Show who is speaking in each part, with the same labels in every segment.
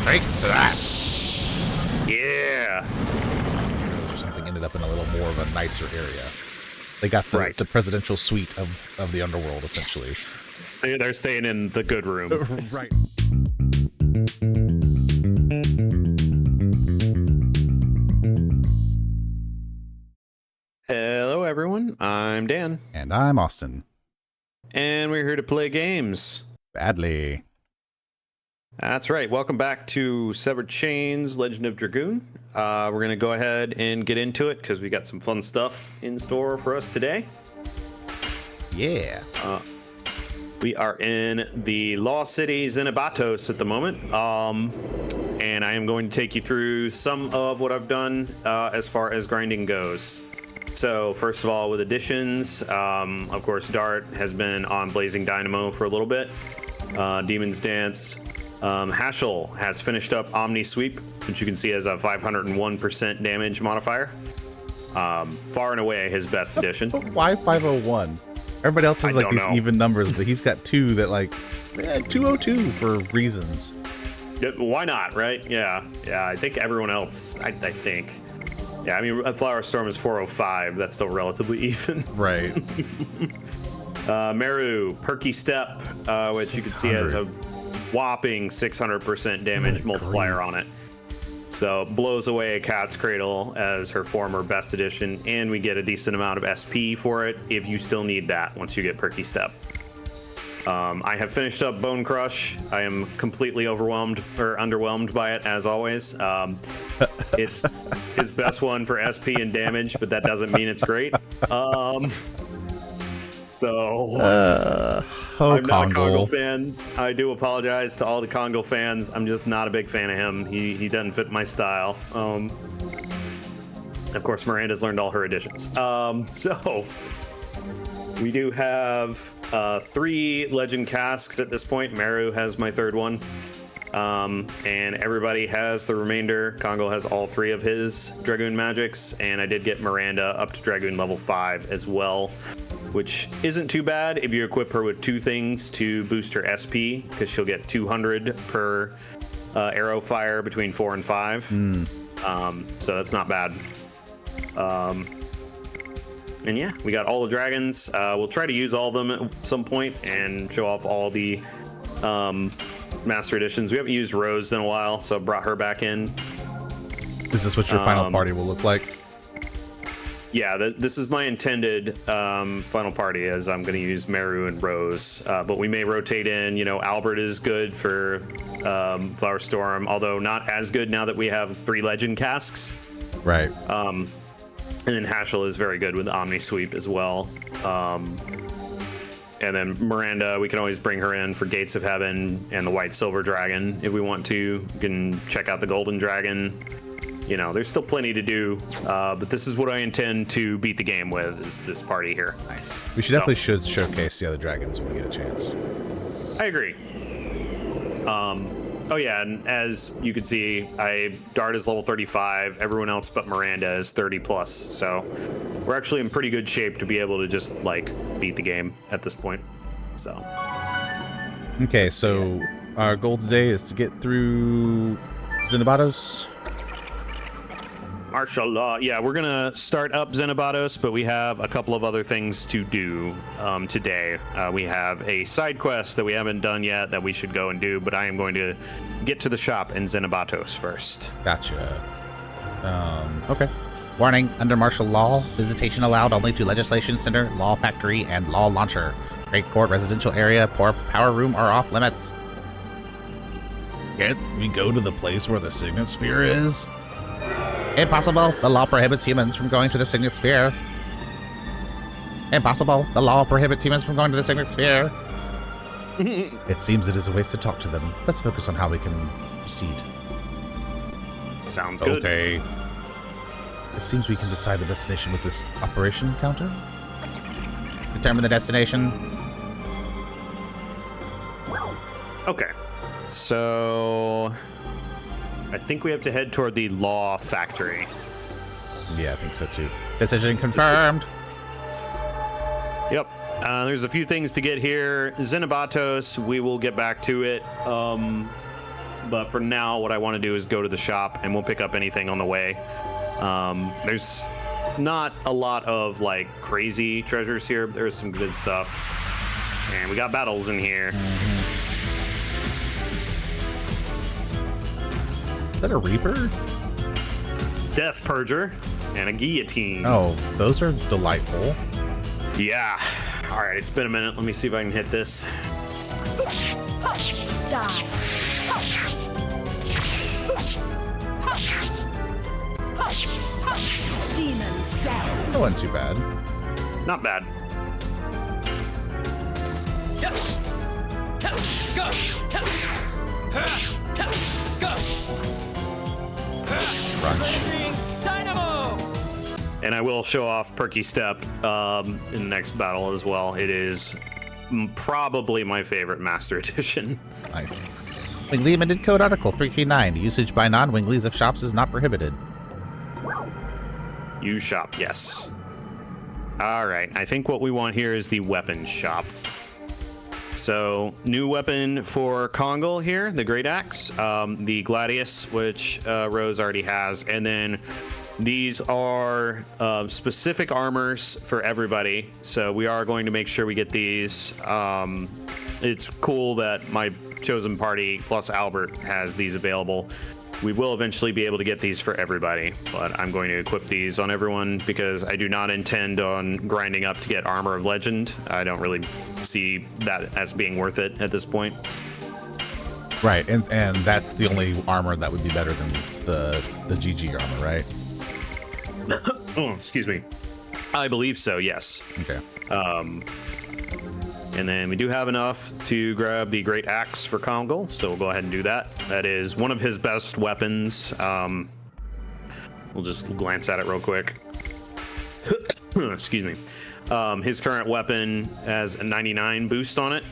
Speaker 1: Straight to that.
Speaker 2: Yeah.
Speaker 1: Or something ended up in a little more of a nicer area. They got the presidential suite of the underworld, essentially.
Speaker 2: They're staying in the good room.
Speaker 1: Right.
Speaker 2: Hello, everyone. I'm Dan.
Speaker 1: And I'm Austin.
Speaker 2: And we're here to play games.
Speaker 1: Badly.
Speaker 2: That's right. Welcome back to Severed Chains, Legend of Dragoon. We're going to go ahead and get into it because we got some fun stuff in store for us today.
Speaker 1: Yeah.
Speaker 2: We are in the Law City Zenebatos at the moment. And I am going to take you through some of what I've done as far as grinding goes. So first of all, with additions, of course, Dart has been on Blazing Dynamo for a little bit. Demon's Dance. Hashel has finished up Omni Sweep, which you can see has a 501% damage modifier. Far and away his best addition.
Speaker 1: Why 501? Everybody else has like these even numbers, but he's got two that like 202 for reasons.
Speaker 2: Why not, right? Yeah. I think everyone else, I think. Yeah, I mean, Flower Storm is 405. That's still relatively even.
Speaker 1: Right.
Speaker 2: Meru, Perky Step, which 600. You can see has a whopping 600% damage multiplier on it. So blows away a Cat's Cradle as her former best edition, and we get a decent amount of SP for it if you still need that once you get Perky Step. I have finished up Bone Crush. I am completely underwhelmed by it, as always. It's his best one for SP and damage, but that doesn't mean it's great. I'm not a Kongo fan. I do apologize to all the Kongo fans. I'm just not a big fan of him. He doesn't fit my style. Of course, Miranda's learned all her additions. So we do have 3 legend casks at this point. Meru has my 3rd one. And everybody has the remainder. Kongo has all 3 of his Dragoon magics, and I did get Miranda up to Dragoon level 5 as well, which isn't too bad if you equip her with 2 things to boost her SP, because she'll get 200 per arrow fire between 4 and 5. So that's not bad. And yeah, we got all the dragons. We'll try to use all of them at some point and show off all the master editions. We haven't used Rose in a while, so I brought her back in.
Speaker 1: Is this what your final party will look like?
Speaker 2: Yeah, this is my intended final party, as I'm going to use Meru and Rose. But we may rotate in. Albert is good for Flower Storm, although not as good now that we have 3 legend casks.
Speaker 1: Right.
Speaker 2: And then Hashel is very good with Omni Sweep as well. And then Miranda, we can always bring her in for Gates of Heaven and the White Silver Dragon if we want to. You can check out the Golden Dragon. There's still plenty to do, but this is what I intend to beat the game with, is this party here.
Speaker 1: Nice. We definitely should showcase the other dragons when we get a chance.
Speaker 2: I agree. Oh yeah, and as you can see, Dart is level 35. Everyone else but Miranda is 30 plus. So we're actually in pretty good shape to be able to just beat the game at this point. So.
Speaker 1: Okay, so our goal today is to get through Zenebatos.
Speaker 2: Martial law. Yeah, we're gonna start up Zenebatos, but we have a couple of other things to do today. We have a side quest that we haven't done yet that we should go and do, but I am going to get to the shop in Zenebatos first.
Speaker 1: Gotcha. Okay. Warning, under martial law, visitation allowed only to Legislation Center, Law Factory, and Law Launcher. Great Court Residential Area, Power Room are off limits. Can't we go to the place where the Signet Sphere is? Impossible. The law prohibits humans from going to the Signet Sphere. Impossible. The law prohibits humans from going to the Signet Sphere. It seems it is a waste to talk to them. Let's focus on how we can proceed.
Speaker 2: Sounds good.
Speaker 1: Okay. It seems we can decide the destination with this operation counter. Determine the destination.
Speaker 2: Okay. So I think we have to head toward the Law Factory.
Speaker 1: Yeah, I think so too. Decision confirmed.
Speaker 2: Yep. There's a few things to get here. Zenebatos, we will get back to it. But for now, what I want to do is go to the shop, and we'll pick up anything on the way. There's not a lot of like crazy treasures here, but there's some good stuff. And we got battles in here.
Speaker 1: Is that a Reaper?
Speaker 2: Death Purger and a Guillotine.
Speaker 1: Oh, those are delightful.
Speaker 2: Yeah. All right, it's been a minute. Let me see if I can hit this.
Speaker 3: Die. Demon stance.
Speaker 1: That wasn't too bad.
Speaker 2: Not bad.
Speaker 1: Crunch.
Speaker 2: And I will show off Perky Step in the next battle as well. It is probably my favorite Master Edition.
Speaker 1: Nice. Wingley amended code article 339. Usage by non-Wingleys of shops is not prohibited.
Speaker 2: Use shop, yes. All right, I think what we want here is the weapons shop. So, new weapon for Kongal here, the Great Axe, the Gladius, which Rose already has, and then these are specific armors for everybody. So we are going to make sure we get these. It's cool that my chosen party plus Albert has these available. We will eventually be able to get these for everybody, but I'm going to equip these on everyone because I do not intend on grinding up to get Armor of Legend. I don't really see that as being worth it at this point.
Speaker 1: Right, and that's the only armor that would be better than the GG armor, right?
Speaker 2: Oh, excuse me. I believe so, yes.
Speaker 1: Okay.
Speaker 2: And then we do have enough to grab the Great Axe for Kongal, so we'll go ahead and do that. That is one of his best weapons. We'll just glance at it real quick. Excuse me. His current weapon has a 99 boost on it,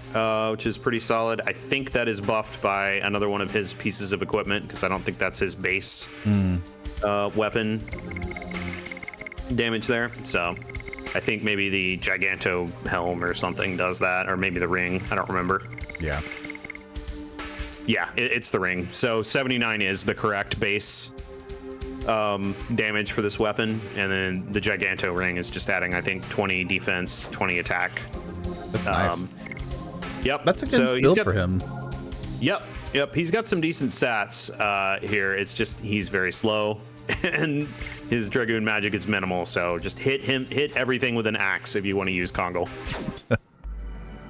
Speaker 2: which is pretty solid. I think that is buffed by another one of his pieces of equipment, because I don't think that's his base weapon damage there. So I think maybe the Giganto helm or something does that, or maybe the ring. I don't remember.
Speaker 1: Yeah.
Speaker 2: Yeah, it's the ring. So 79 is the correct base damage for this weapon, and then the Giganto ring is just adding, I think, 20 defense, 20 attack.
Speaker 1: That's nice.
Speaker 2: Yep.
Speaker 1: That's a good build for him.
Speaker 2: Yep. He's got some decent stats here. It's just he's very slow, and his Dragoon magic is minimal. So just hit everything with an axe if you want to use Kongal.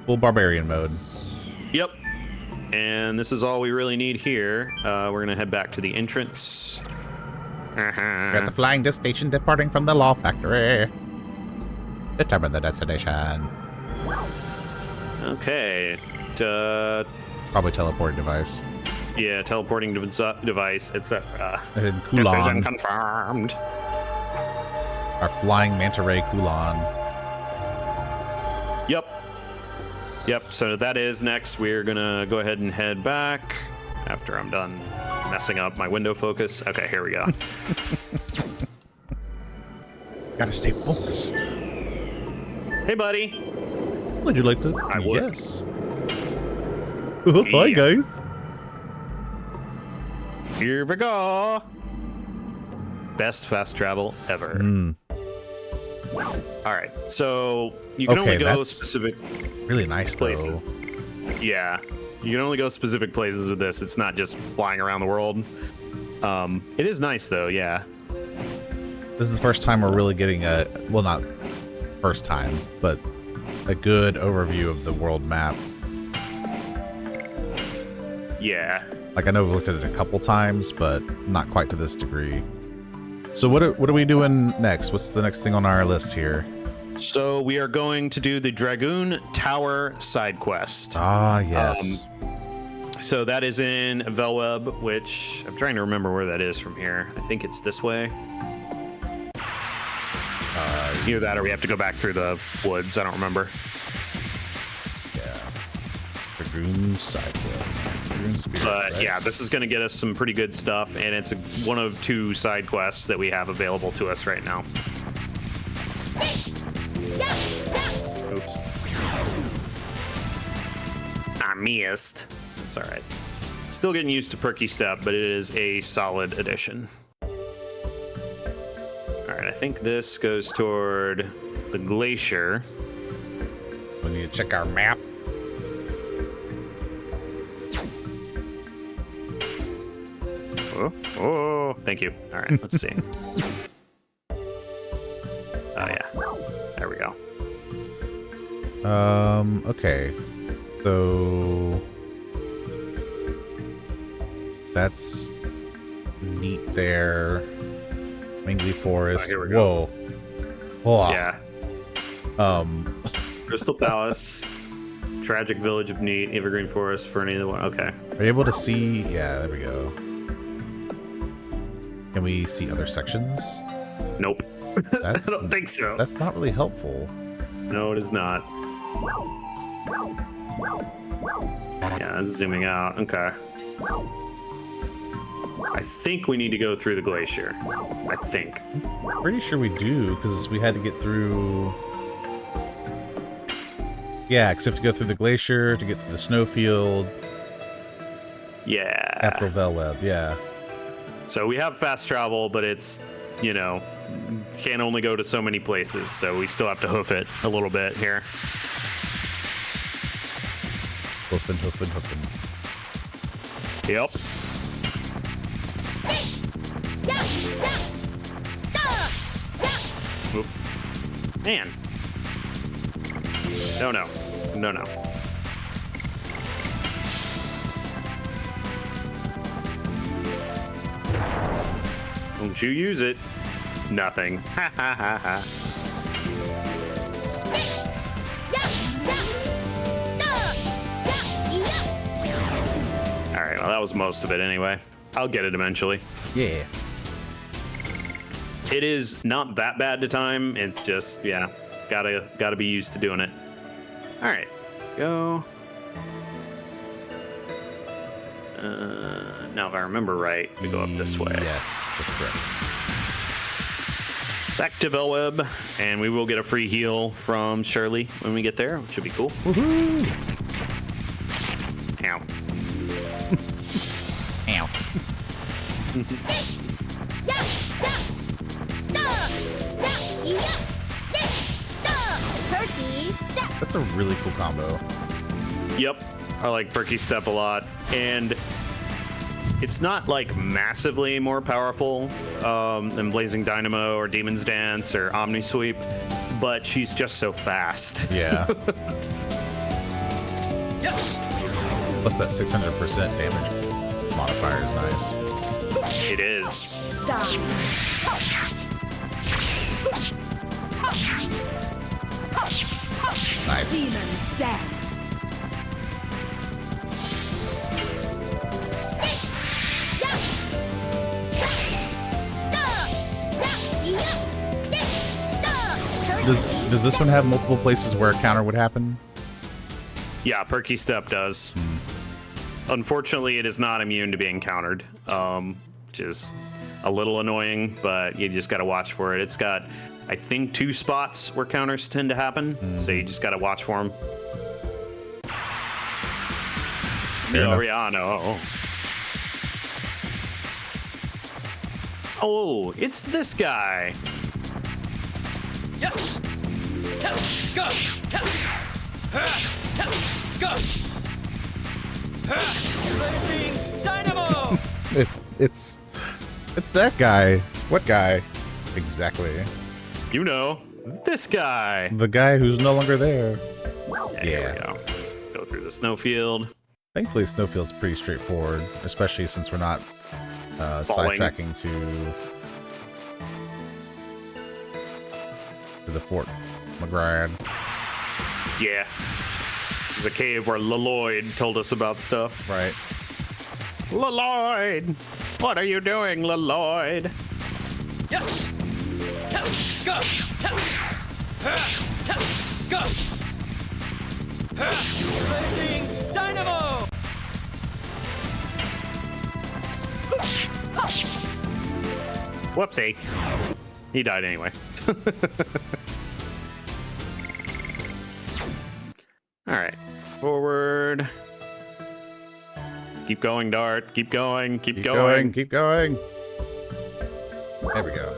Speaker 1: Full barbarian mode.
Speaker 2: Yep. And this is all we really need here. We're gonna head back to the entrance.
Speaker 1: We're at the flying disc station departing from the Law Factory. Determine the destination.
Speaker 2: Okay.
Speaker 1: Probably teleporting device.
Speaker 2: Yeah, teleporting device, etc.
Speaker 1: And
Speaker 2: Decision
Speaker 1: Kulan.
Speaker 2: confirmed.
Speaker 1: Our flying manta ray Kulan.
Speaker 2: Yep, so that is next. We're gonna go ahead and head back after I'm done messing up my window focus. Okay, here we go.
Speaker 1: Gotta stay focused.
Speaker 2: Hey, buddy.
Speaker 1: Would you like to?
Speaker 2: I would.
Speaker 1: Yes. Hi, guys.
Speaker 2: Here we go. Best fast travel ever. All right, so you can only go specific
Speaker 1: really nice
Speaker 2: places. Yeah, you can only go specific places with this. It's not just flying around the world. It is nice though, yeah.
Speaker 1: This is the first time we're really getting a, well, not first time, but a good overview of the world map.
Speaker 2: Yeah.
Speaker 1: Like, I know we've looked at it a couple times, but not quite to this degree. So what are we doing next? What's the next thing on our list here?
Speaker 2: So we are going to do the Dragoon Tower side quest.
Speaker 1: Ah, yes.
Speaker 2: So that is in Vellweb, which I'm trying to remember where that is from here. I think it's this way. Either that or we have to go back through the woods. I don't remember.
Speaker 1: Yeah. Dragoon side quest. Dragoon Spirit,
Speaker 2: But
Speaker 1: right?
Speaker 2: yeah, this is going to get us some pretty good stuff, and it's one of 2 side quests that we have available to us right now. Oops. I missed. It's all right. Still getting used to Perky Step, but it is a solid addition. All right, I think this goes toward the glacier.
Speaker 1: We need to check our map.
Speaker 2: Oh, thank you. All right, let's see. Oh yeah, there we go.
Speaker 1: Okay. So that's neat there. Mingley Forest.
Speaker 2: Here we go.
Speaker 1: Whoa.
Speaker 2: Yeah. Crystal Palace, Tragic Village of Neat, Evergreen Forest, Fernie the one. Okay.
Speaker 1: Are you able to see? Yeah, there we go. Can we see other sections?
Speaker 2: Nope.
Speaker 1: That's,
Speaker 2: I don't think so.
Speaker 1: That's not really helpful.
Speaker 2: No, it is not. Yeah, it's zooming out. Okay. I think we need to go through the glacier. I think.
Speaker 1: Pretty sure we do, because we had to get through... Yeah, except to go through the glacier, to get through the snowfield.
Speaker 2: Yeah.
Speaker 1: Capital Vellweb, yeah.
Speaker 2: So we have fast travel, but it's, you know, can only go to so many places, so we still have to hoof it a little bit here.
Speaker 1: Hoofin, hoofin, hoofin.
Speaker 2: Yep. Oop. Man. No, no. No, no. Don't you use it. Nothing. Ha ha ha ha. Alright, well that was most of it anyway. I'll get it eventually.
Speaker 1: Yeah.
Speaker 2: It is not that bad to time. It's just, yeah, gotta be used to doing it. All right, go. Now, if I remember right, we go up this way.
Speaker 1: Yes, that's correct.
Speaker 2: Back to Vellweb, and we will get a free heal from Shirley when we get there, which should be cool.
Speaker 1: Woohoo!
Speaker 2: Ow.
Speaker 1: Ow.
Speaker 3: Turkey step.
Speaker 1: That's a really cool combo.
Speaker 2: Yep, I like Perky Step a lot, and it's not like massively more powerful than Blazing Dynamo or Demon's Dance or Omni Sweep, but she's just so fast.
Speaker 1: Yeah.
Speaker 2: Yes.
Speaker 1: Plus that 600% damage modifier is nice.
Speaker 2: It is.
Speaker 3: Die.
Speaker 1: Nice.
Speaker 3: Demon stance.
Speaker 1: Does this one have multiple places where a counter would happen?
Speaker 2: Yeah, Perky Step does. Unfortunately, it is not immune to being countered, which is a little annoying, but you just got to watch for it. It's got, I think, 2 spots where counters tend to happen, so you just got to watch for them. Miriano. Oh, it's this guy.
Speaker 4: Yes. Go. Go. Blazing Dynamo.
Speaker 1: It's that guy. What guy? Exactly.
Speaker 2: You know, this guy.
Speaker 1: The guy who's no longer there.
Speaker 2: Here we go. Go through the snowfield.
Speaker 1: Thankfully, Snowfield's pretty straightforward, especially since we're not sidetracking to the Fort McGrad.
Speaker 2: Yeah. There's a cave where Lloyd told us about stuff.
Speaker 1: Right.
Speaker 2: Lloyd! What are you doing, Lloyd?
Speaker 4: Yes. Go. Go. Blazing Dynamo.
Speaker 2: Whoopsie. He died anyway. All right. Forward. Keep going, Dart. Keep going. Keep
Speaker 1: Keep
Speaker 2: going.
Speaker 1: Keep going. There we go.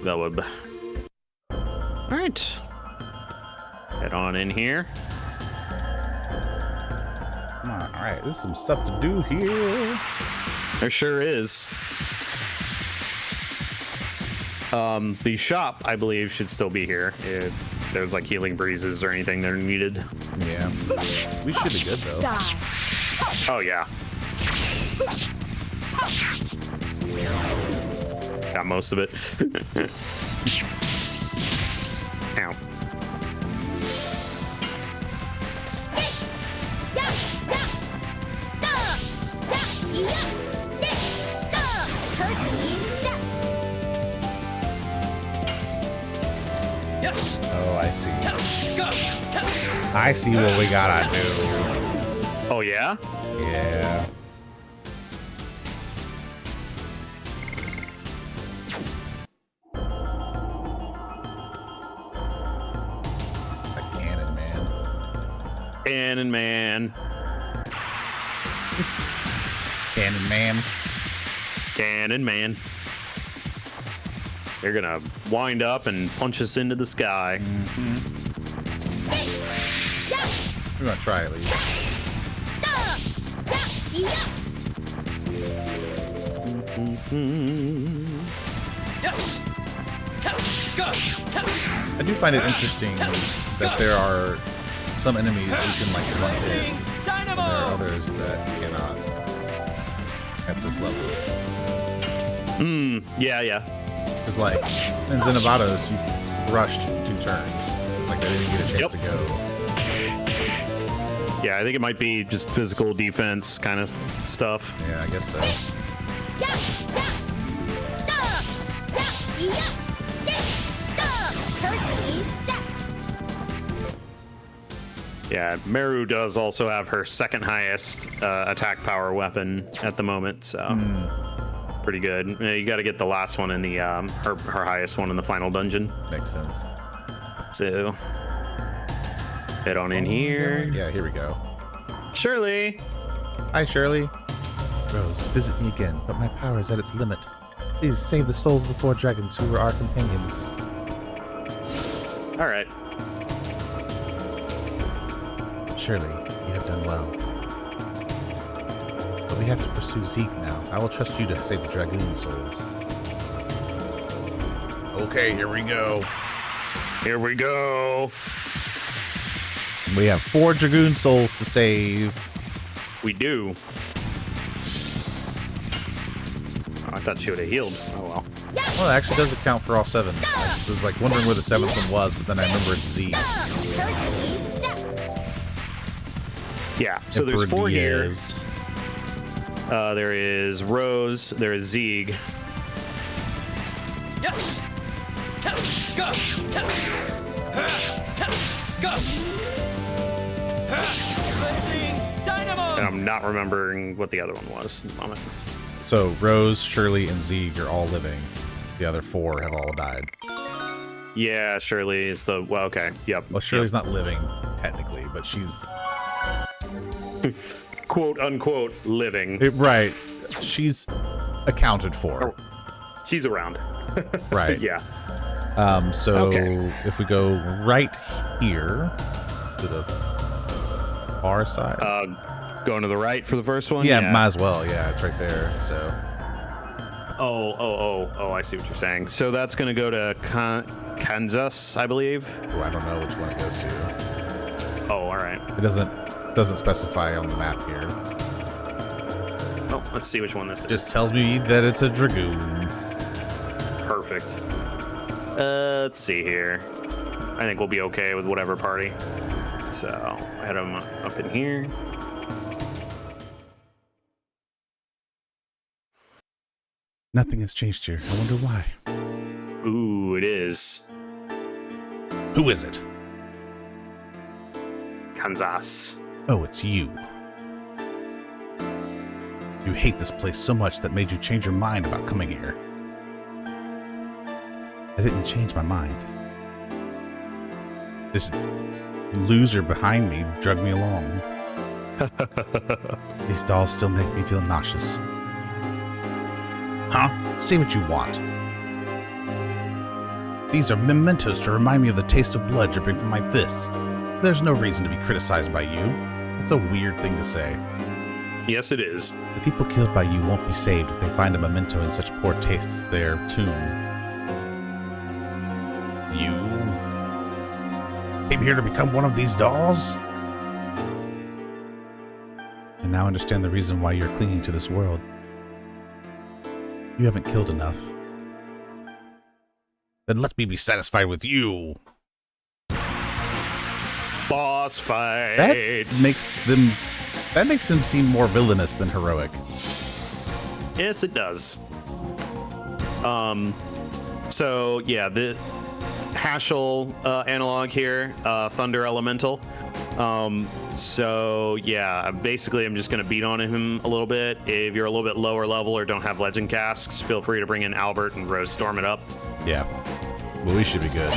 Speaker 2: Vellweb. All right. Head on in here.
Speaker 1: All right, there's some stuff to do here.
Speaker 2: There sure is. The shop, I believe, should still be here. If there's like healing breezes or anything that are needed.
Speaker 1: Yeah. We should be good, though.
Speaker 3: Die.
Speaker 2: Oh, yeah. Got most of it. Ow.
Speaker 4: Yes.
Speaker 1: Oh, I see.
Speaker 4: Go.
Speaker 1: I see what we gotta do.
Speaker 2: Oh, yeah?
Speaker 1: Yeah. The cannon man.
Speaker 2: Cannon man.
Speaker 1: Cannon man.
Speaker 2: Cannon man. They're gonna wind up and punch us into the sky.
Speaker 1: We're gonna try at least.
Speaker 4: Yes. Go.
Speaker 1: I do find it interesting that there are some enemies you can like run in, and there are
Speaker 4: Dynamo.
Speaker 1: others that you cannot at this level.
Speaker 2: Yeah.
Speaker 1: Because like in Zenebatos, you rushed 2 turns. Like they didn't get a chance to go.
Speaker 2: Yeah, I think it might be just physical defense kind of stuff.
Speaker 1: Yeah, I guess so.
Speaker 2: Yeah, Meru does also have her second highest attack power weapon at the moment, so pretty good. You got to get the last one in the her highest one in the final dungeon.
Speaker 1: Makes sense.
Speaker 2: So head on in here.
Speaker 1: Yeah, here we go.
Speaker 2: Shirley.
Speaker 1: Hi, Shirley. Rose, visit me again, but my power is at its limit. Please save the souls of the 4 dragons who were our companions.
Speaker 2: All right.
Speaker 1: Shirley, you have done well. But we have to pursue Zeke now. I will trust you to save the Dragoon souls. Okay, here we go.
Speaker 2: Here we go.
Speaker 1: We have 4 Dragoon souls to save.
Speaker 2: We do. Oh, I thought she would have healed. Oh well.
Speaker 1: Well, it actually does account for all 7. I was like wondering where the 7th one was, but then I remembered Zeke.
Speaker 2: Yeah. So there's
Speaker 1: Emperor
Speaker 2: 4 here.
Speaker 1: Diaz.
Speaker 2: There is Rose. There is Zeeg.
Speaker 4: Yes. Go. Go. Dynamo.
Speaker 2: And I'm not remembering what the other one was at the moment.
Speaker 1: So Rose, Shirley, and Zeke are all living. The other 4 have all died.
Speaker 2: Yeah, Shirley is the well. Okay. Yep.
Speaker 1: Well, Shirley's not living technically, but she's
Speaker 2: Quote unquote living.
Speaker 1: right. She's accounted for.
Speaker 2: She's around.
Speaker 1: Right.
Speaker 2: Yeah.
Speaker 1: So
Speaker 2: Okay.
Speaker 1: if we go right here to the far side.
Speaker 2: Going to the right for the first one.
Speaker 1: yeah, might as well. Yeah, it's right there. So
Speaker 2: Oh, I see what you're saying. So that's going to go to Kanzas, I believe.
Speaker 1: oh, I don't know which one it goes to.
Speaker 2: Oh, all right.
Speaker 1: It doesn't specify on the map here.
Speaker 2: Oh, let's see which one this is.
Speaker 1: Just tells me that it's a Dragoon.
Speaker 2: Perfect. Let's see here. I think we'll be okay with whatever party. So I had them up in here.
Speaker 1: Nothing has changed here. I wonder why.
Speaker 2: Ooh, it is.
Speaker 1: Who is it?
Speaker 2: Kanzas.
Speaker 1: Oh, it's you. You hate this place so much that made you change your mind about coming here. I didn't change my mind. This loser behind me drugged me along. These dolls still make me feel nauseous. Huh? Say what you want. These are mementos to remind me of the taste of blood dripping from my fists. There's no reason to be criticized by you. It's a weird thing to say.
Speaker 2: Yes, it is.
Speaker 1: The people killed by you won't be saved if they find a memento in such poor taste as their tomb. You came here to become one of these dolls? And now understand the reason why you're clinging to this world. You haven't killed enough. Then let me be satisfied with you.
Speaker 2: Boss fight.
Speaker 1: That makes them seem more villainous than heroic.
Speaker 2: Yes, it does. So yeah, the Haschel analog here, Thunder Elemental. So yeah, basically I'm just gonna beat on him a little bit. If you're a little bit lower level or don't have legend casks, feel free to bring in Albert and Rose Storm it up.
Speaker 1: Yeah. Well, we should be good.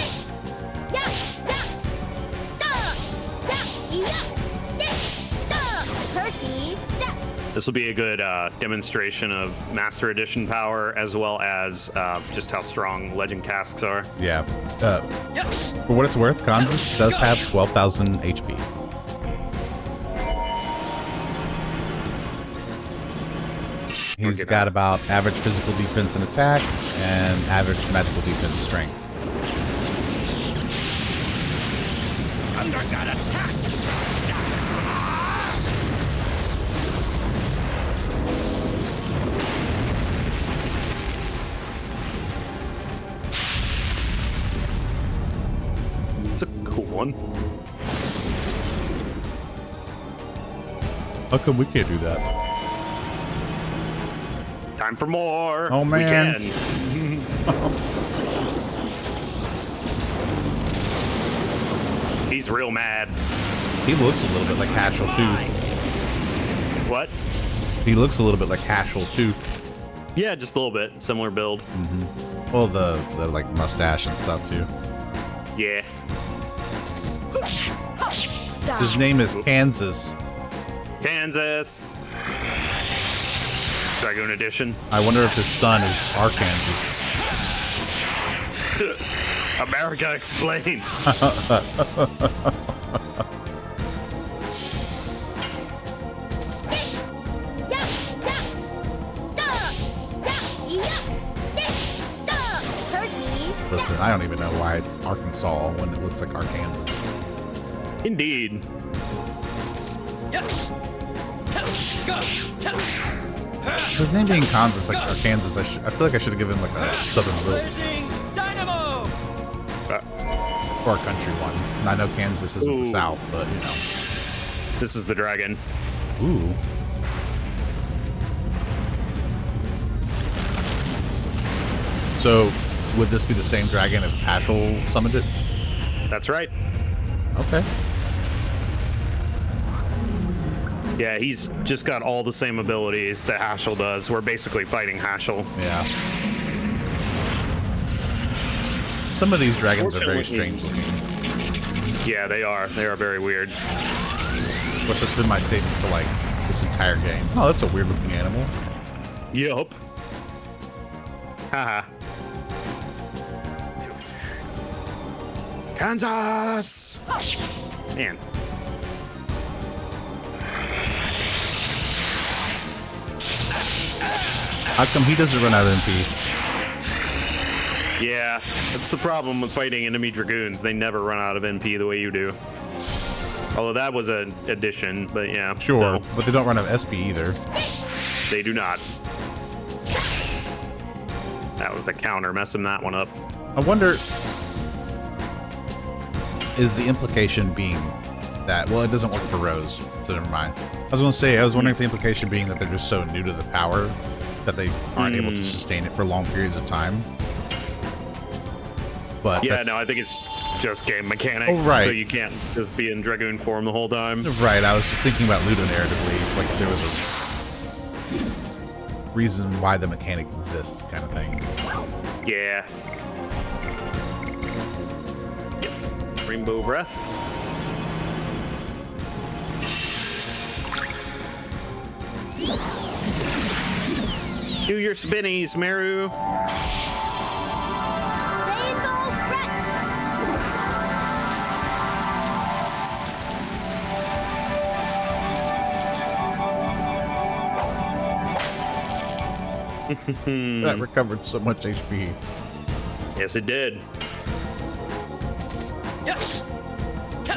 Speaker 1: This will be a good demonstration of Master Edition power, as well as just how strong legend casks are. Yeah. For what it's worth, Kanzas does have 12,000 HP. He's got about average physical defense and attack, and average magical defense strength.
Speaker 4: Under that attack!
Speaker 2: It's a cool one.
Speaker 1: How come we can't do that?
Speaker 2: Time for more.
Speaker 1: Oh, man.
Speaker 2: We can. He's real mad.
Speaker 1: He looks a little bit like Haschel, too.
Speaker 2: What?
Speaker 1: He looks a little bit like Haschel, too.
Speaker 2: Yeah, just a little bit. Similar build.
Speaker 1: Mm-hmm. Well, the like mustache and stuff, too.
Speaker 2: Yeah.
Speaker 1: His name is Kanzas.
Speaker 2: Kanzas. Dragoon edition.
Speaker 1: I wonder if his son is Arkansas.
Speaker 2: America, explain.
Speaker 1: Listen, I don't even know why it's Arkansas when it looks like Arkansas.
Speaker 2: Indeed.
Speaker 4: Yes. Go.
Speaker 1: His name being Kanzas, like Arkansas, I feel like I should have given him like a southern lilt.
Speaker 4: Blazing Dynamo.
Speaker 1: Or a country one. And I know Kansas isn't the South, but you know.
Speaker 2: This is the dragon.
Speaker 1: Ooh. So, would this be the same dragon if Haschel summoned it?
Speaker 2: That's right.
Speaker 1: Okay.
Speaker 2: Yeah, he's just got all the same abilities that Haschel does. We're basically fighting Haschel.
Speaker 1: Yeah. Some of these dragons are very strange looking.
Speaker 2: Yeah, they are. They are very weird.
Speaker 1: Which has been my statement for like this entire game. Oh, that's a weird looking animal.
Speaker 2: Yup. Haha. Kanzas! Man.
Speaker 1: How come he doesn't run out of MP?
Speaker 2: Yeah, that's the problem with fighting enemy Dragoons. They never run out of NP the way you do. Although that was an addition, but yeah.
Speaker 1: Sure,
Speaker 2: still,
Speaker 1: but they don't run out of SP either.
Speaker 2: they do not. That was the counter messing that one up.
Speaker 1: I wonder, is the implication being that, well, it doesn't work for Rose, so never mind. I was going to say, I was wondering if the implication being that they're just so new to the power that they aren't able to sustain it for long periods of time. But
Speaker 2: yeah, no, I think it's just game mechanic.
Speaker 1: Oh, right.
Speaker 2: So you can't just be in Dragoon form the whole time.
Speaker 1: Right, I was just thinking about ludonarratively, like there was a reason why the mechanic exists, kind of thing.
Speaker 2: Yeah. Rainbow Breath. Do your spinnies, Meru.
Speaker 3: Rainbow
Speaker 1: That recovered so much HP.
Speaker 2: Yes, it did.
Speaker 4: Yes. Go.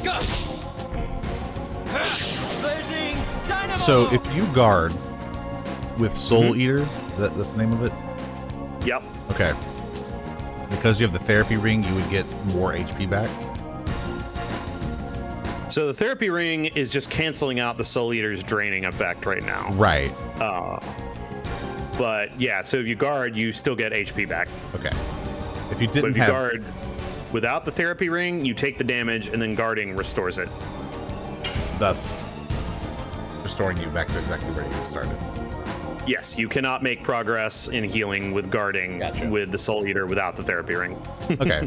Speaker 4: Go. Blazing dynamo.
Speaker 1: So if you guard with Soul Eater, that's the name of it?
Speaker 2: Yep.
Speaker 1: Okay. Because you have the therapy ring, you would get more HP back?
Speaker 2: So the therapy ring is just canceling out the Soul Eater's draining effect right now.
Speaker 1: Right.
Speaker 2: But yeah, so if you guard, you still get HP back.
Speaker 1: Okay. If you
Speaker 2: But
Speaker 1: didn't
Speaker 2: if you
Speaker 1: have...
Speaker 2: guard without the therapy ring, you take the damage, and then guarding restores it.
Speaker 1: Thus restoring you back to exactly where you started.
Speaker 2: Yes, you cannot make progress in healing with guarding
Speaker 1: Gotcha.
Speaker 2: with the Soul Eater without the therapy ring.
Speaker 1: Okay.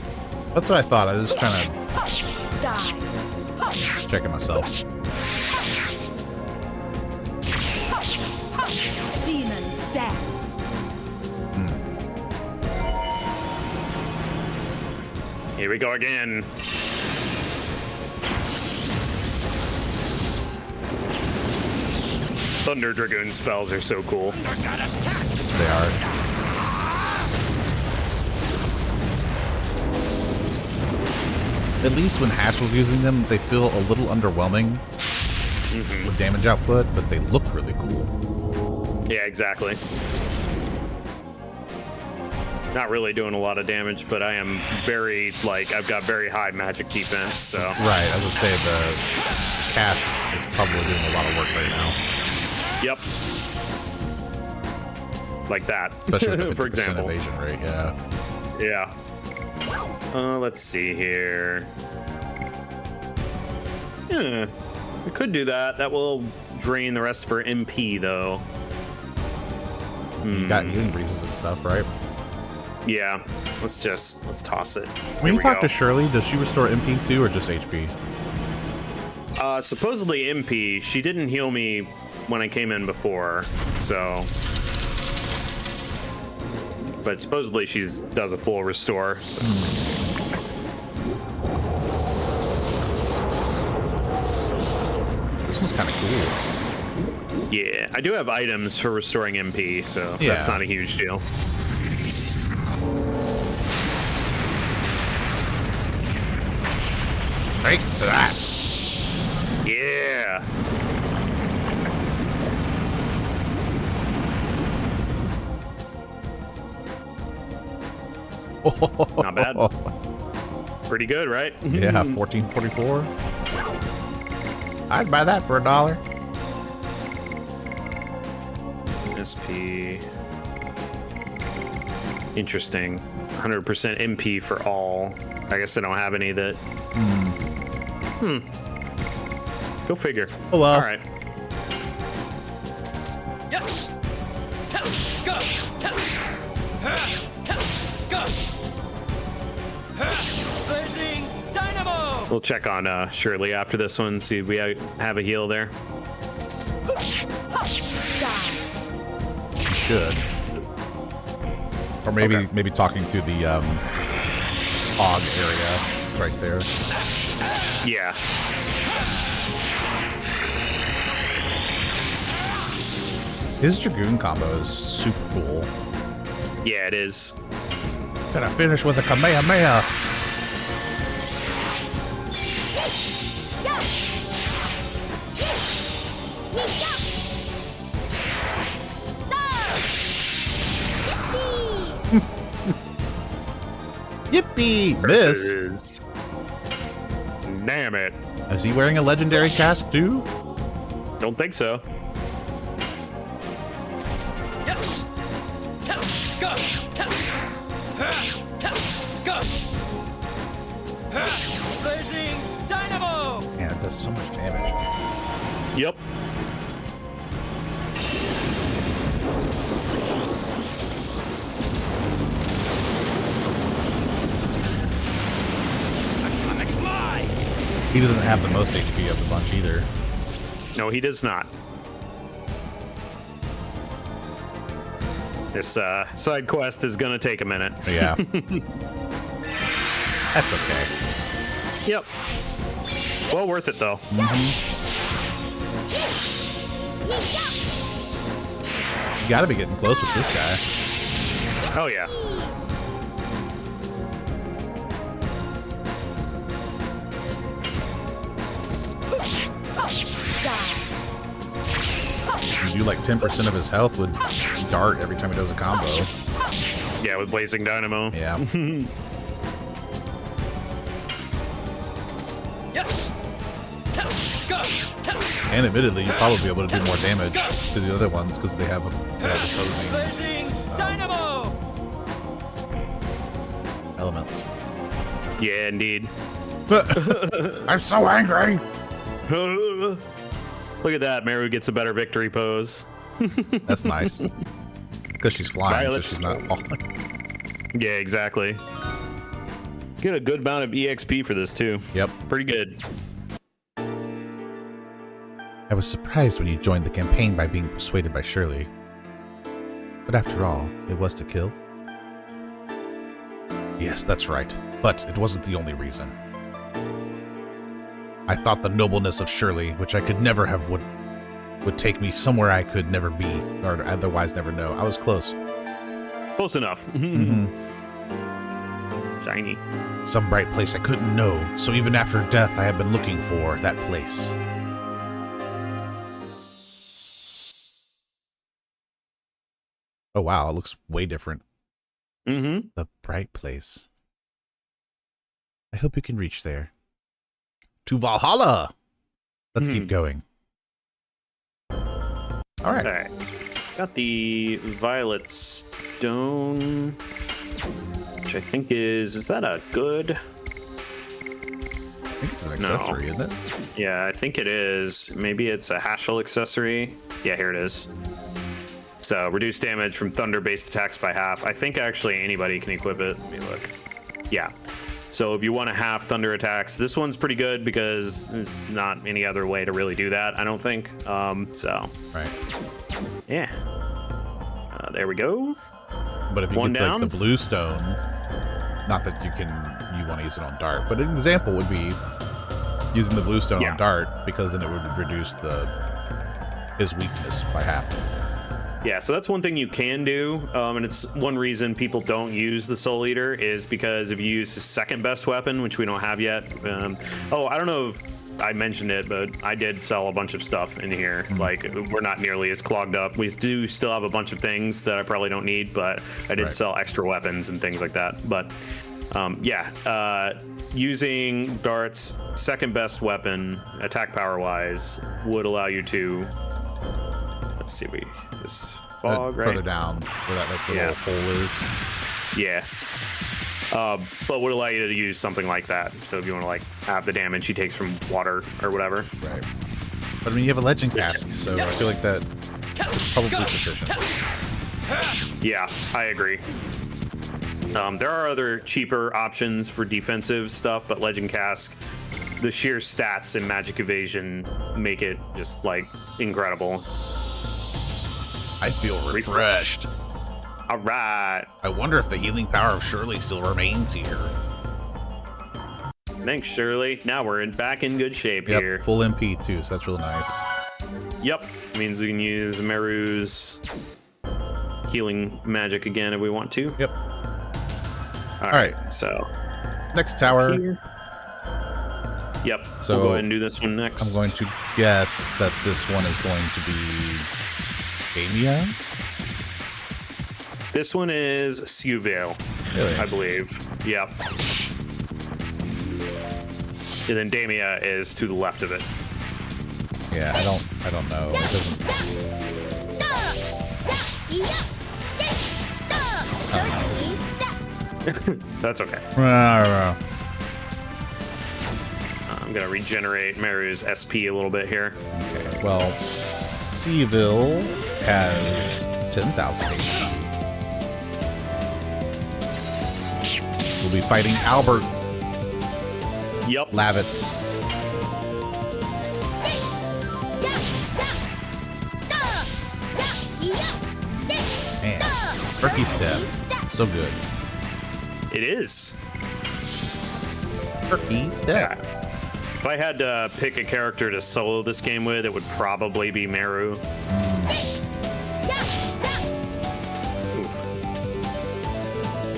Speaker 1: That's what I thought. I was just trying
Speaker 3: die.
Speaker 1: to check it myself.
Speaker 3: Demon stance.
Speaker 2: Here we go again. Thunder Dragoon spells are so cool.
Speaker 1: They are. At least when Ash was using them, they feel a little underwhelming with damage output, but they look really cool.
Speaker 2: Yeah, exactly. Not really doing a lot of damage, but I am very, I've got very high magic defense, so.
Speaker 1: Right, I would say the cast is probably doing a lot of work right now.
Speaker 2: Yep. Like that.
Speaker 1: Especially with the 50%
Speaker 2: for example.
Speaker 1: evasion rate, yeah.
Speaker 2: Yeah. Let's see here. Yeah, we could do that. That will drain the rest for MP, though.
Speaker 1: You got healing breezes and stuff, right?
Speaker 2: Yeah. Let's toss it.
Speaker 1: When you talk to Shirley, does she restore MP too, or just HP?
Speaker 2: Supposedly MP. She didn't heal me when I came in before, so. But supposedly she does a full restore. So.
Speaker 1: This one's kind of cool.
Speaker 2: Yeah, I do have items for restoring MP, so that's not a huge deal.
Speaker 1: Straight to that.
Speaker 2: Yeah. Not bad. Pretty good, right?
Speaker 1: Yeah, 1444. I'd buy that for $1.
Speaker 2: SP. Interesting. 100% MP for all. I guess I don't have any that. Go figure.
Speaker 1: Oh well.
Speaker 2: All right.
Speaker 4: Yes. Go. Go. Blazing dynamo.
Speaker 2: We'll check on Shirley after this one. See if we have a heal there.
Speaker 3: Die.
Speaker 1: You should. Or maybe talking to the hog area right there.
Speaker 2: Yeah.
Speaker 1: His Dragoon combo is super cool.
Speaker 2: Yeah, it is.
Speaker 1: Gonna finish with a Kamehameha. Yippee! Miss!
Speaker 2: Versus- Damn it.
Speaker 1: Is he wearing a legendary casque too?
Speaker 2: Don't think so.
Speaker 4: Yes. Go. Go. Blazing dynamo.
Speaker 1: Man, it does so much damage.
Speaker 2: Yep.
Speaker 4: Atomic fly.
Speaker 1: He doesn't have the most HP of the bunch either.
Speaker 2: No, he does not. This side quest is gonna take a minute.
Speaker 1: Yeah. That's okay.
Speaker 2: Yep. Well worth it though.
Speaker 1: You gotta be getting close with this guy.
Speaker 2: Oh yeah.
Speaker 1: You do like 10% of his health with dart every time he does a combo.
Speaker 2: Yeah, with Blazing Dynamo.
Speaker 1: Yeah.
Speaker 4: Yes. Go.
Speaker 1: And admittedly, you'd probably be able to do more damage to the other ones because they have opposing
Speaker 4: Blazing Dynamo.
Speaker 1: elements.
Speaker 2: Yeah, indeed.
Speaker 1: I'm so angry!
Speaker 2: Look at that. Meru gets a better victory pose.
Speaker 1: That's nice. Because she's flying,
Speaker 2: Violet's-
Speaker 1: so she's not falling.
Speaker 2: Yeah, exactly. Get a good amount of EXP for this too.
Speaker 1: Yep.
Speaker 2: Pretty good.
Speaker 1: I was surprised when you joined the campaign by being persuaded by Shirley. But after all, it was to kill? Yes, that's right. But it wasn't the only reason. I thought the nobleness of Shirley, which I could never have would take me somewhere I could never be, or otherwise never know. I was close.
Speaker 2: Close enough. Shiny.
Speaker 1: Some bright place I couldn't know, so even after death I have been looking for that place. Oh wow, it looks way different.
Speaker 2: Mm-hmm.
Speaker 1: The bright place. I hope you can reach there. To Valhalla! Let's keep going. All right.
Speaker 2: Alright. Got the Violet Stone, which I think is that a good?
Speaker 1: I think it's an accessory, isn't it?
Speaker 2: Yeah, I think it is. Maybe it's a Hashel accessory. Yeah, here it is. So, reduce damage from thunder-based attacks by half. I think actually anybody can equip it. Let me look. Yeah. So if you want to have thunder attacks, this one's pretty good because there's not any other way to really do that, I don't think. So,
Speaker 1: Right.
Speaker 2: yeah. There we go.
Speaker 1: But if you
Speaker 2: One
Speaker 1: get
Speaker 2: down.
Speaker 1: like the blue stone, not that you want to use it on dart, but an example would be using the blue stone
Speaker 2: Yeah.
Speaker 1: on dart because then it would reduce his weakness by half.
Speaker 2: Yeah, so that's one thing you can do, and it's one reason people don't use the Soul Eater is because if you use his second best weapon, which we don't have yet. I don't know if I mentioned it, but I did sell a bunch of stuff in here. Like, we're not nearly as clogged up. We do still have a bunch of things that I probably don't need, but I did
Speaker 1: Right.
Speaker 2: sell extra weapons and things like that. But using Dart's second best weapon, attack power wise, would allow you to. Let's see, this fog, right?
Speaker 1: Further down where that like little hole is.
Speaker 2: Yeah. But would allow you to use something like that. So if you want to like have the damage he takes from water or whatever.
Speaker 1: Right. But I mean, you have a legend cask, so I feel like that's probably sufficient.
Speaker 2: Yeah, I agree. There are other cheaper options for defensive stuff, but legend cask, the sheer stats and magic evasion make it just like incredible.
Speaker 1: I feel refreshed.
Speaker 2: All right.
Speaker 1: I wonder if the healing power of Shirley still remains here.
Speaker 2: Thanks, Shirley. Now we're back in good shape here.
Speaker 1: Full MP too, so that's real nice.
Speaker 2: Yep. Means we can use Meru's healing magic again if we want to.
Speaker 1: Yep.
Speaker 2: All
Speaker 1: right.
Speaker 2: So
Speaker 1: Next tower.
Speaker 2: here. Yep.
Speaker 1: So
Speaker 2: we'll go ahead and do this one next.
Speaker 1: I'm going to guess that this one is going to be Damia.
Speaker 2: This one is Syuveil,
Speaker 1: Really?
Speaker 2: I believe. Yep. And then Damia is to the left of it.
Speaker 1: Yeah, I don't know. It doesn't.
Speaker 2: That's okay.
Speaker 1: I
Speaker 2: I'm gonna regenerate Meru's SP a little bit here.
Speaker 1: Okay. Well, Syuveil has 10,000 HP. We'll be fighting Albert
Speaker 2: Yep.
Speaker 1: Lavitz. Man, Turkey step. So good.
Speaker 2: It is.
Speaker 1: Turkey step.
Speaker 2: If I had to pick a character to solo this game with, it would probably be Meru.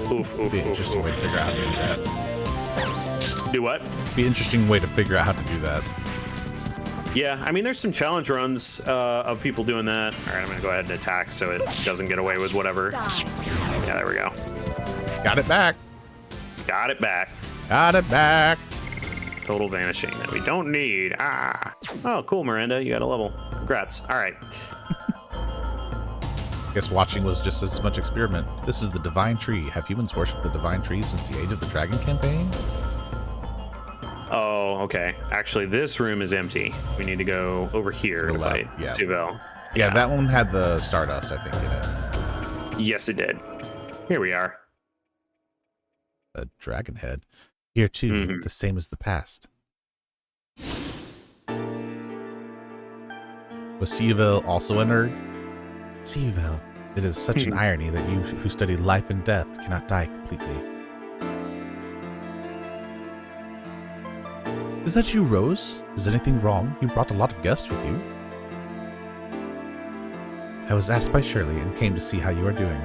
Speaker 2: Oof.
Speaker 1: Be an interesting way to figure out how to do that.
Speaker 2: Do what?
Speaker 1: Be an interesting way to figure out how to do that.
Speaker 2: Yeah, I mean, there's some challenge runs of people doing that. All right, I'm gonna go ahead and attack so it doesn't get away with whatever. Yeah, there we go.
Speaker 1: Got it back.
Speaker 2: Got it back.
Speaker 1: Got it back.
Speaker 2: Total vanishing that we don't need. Ah. Oh, cool, Miranda. You got a level. Congrats. All right.
Speaker 1: Guess watching was just as much experiment. This is the Divine Tree. Have humans worshipped the Divine Tree since the Age of the Dragon campaign?
Speaker 2: Oh, okay. Actually, this room is empty. We need to go over here to fight Syuveil.
Speaker 1: Yeah, that one had the Stardust, I think, in it.
Speaker 2: Yes, it did. Here we are.
Speaker 1: A dragon head. Here, too, the same as the past. Was Syuveil also a nerd? Syuveil, it is such an irony that you who study life and death cannot die completely. Is that you, Rose? Is anything wrong? You brought a lot of guests with you. I was asked by Shirley and came to see how you are doing.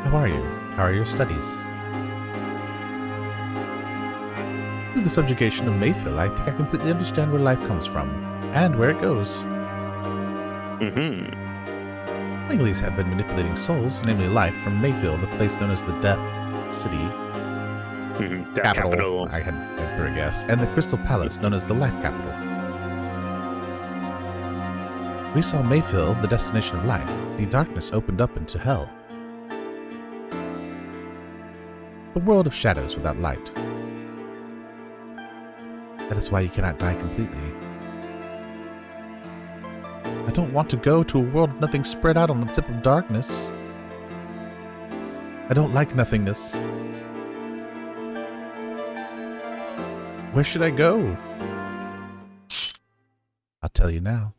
Speaker 1: How are you? How are your studies? Through the subjugation of Mayfield, I think I completely understand where life comes from, and where it goes. Squigglies have been manipulating souls, namely life, from Mayfield, the place known as the Death City. Capital. I had for a guess. And the Crystal Palace, known as the Life Capital. We saw Mayfield, the destination of life. The darkness opened up into hell. The world of shadows without light. That is why you cannot die completely. I don't want to go to a world with nothing spread out on the tip of darkness. I don't like nothingness. Where should I go? I'll tell you now.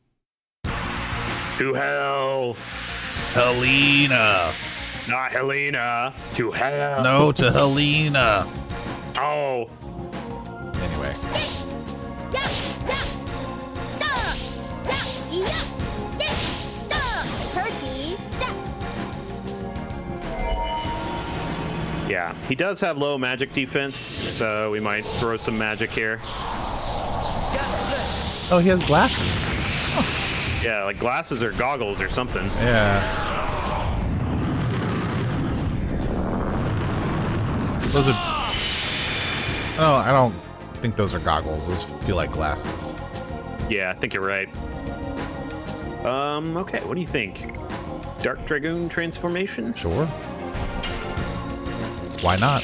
Speaker 2: To hell.
Speaker 1: Helena.
Speaker 2: Not Helena. To hell.
Speaker 1: No, to Helena.
Speaker 2: Oh.
Speaker 1: Anyway.
Speaker 3: Turkey step.
Speaker 2: Yeah, he does have low magic defense, so we might throw some magic here.
Speaker 1: Oh, he has glasses.
Speaker 2: Yeah, like glasses or goggles or something.
Speaker 1: Yeah. Those are... Oh, I don't think those are goggles. Those feel like glasses.
Speaker 2: Yeah, I think you're right. Okay, what do you think? Dark Dragoon transformation?
Speaker 1: Sure. Why not?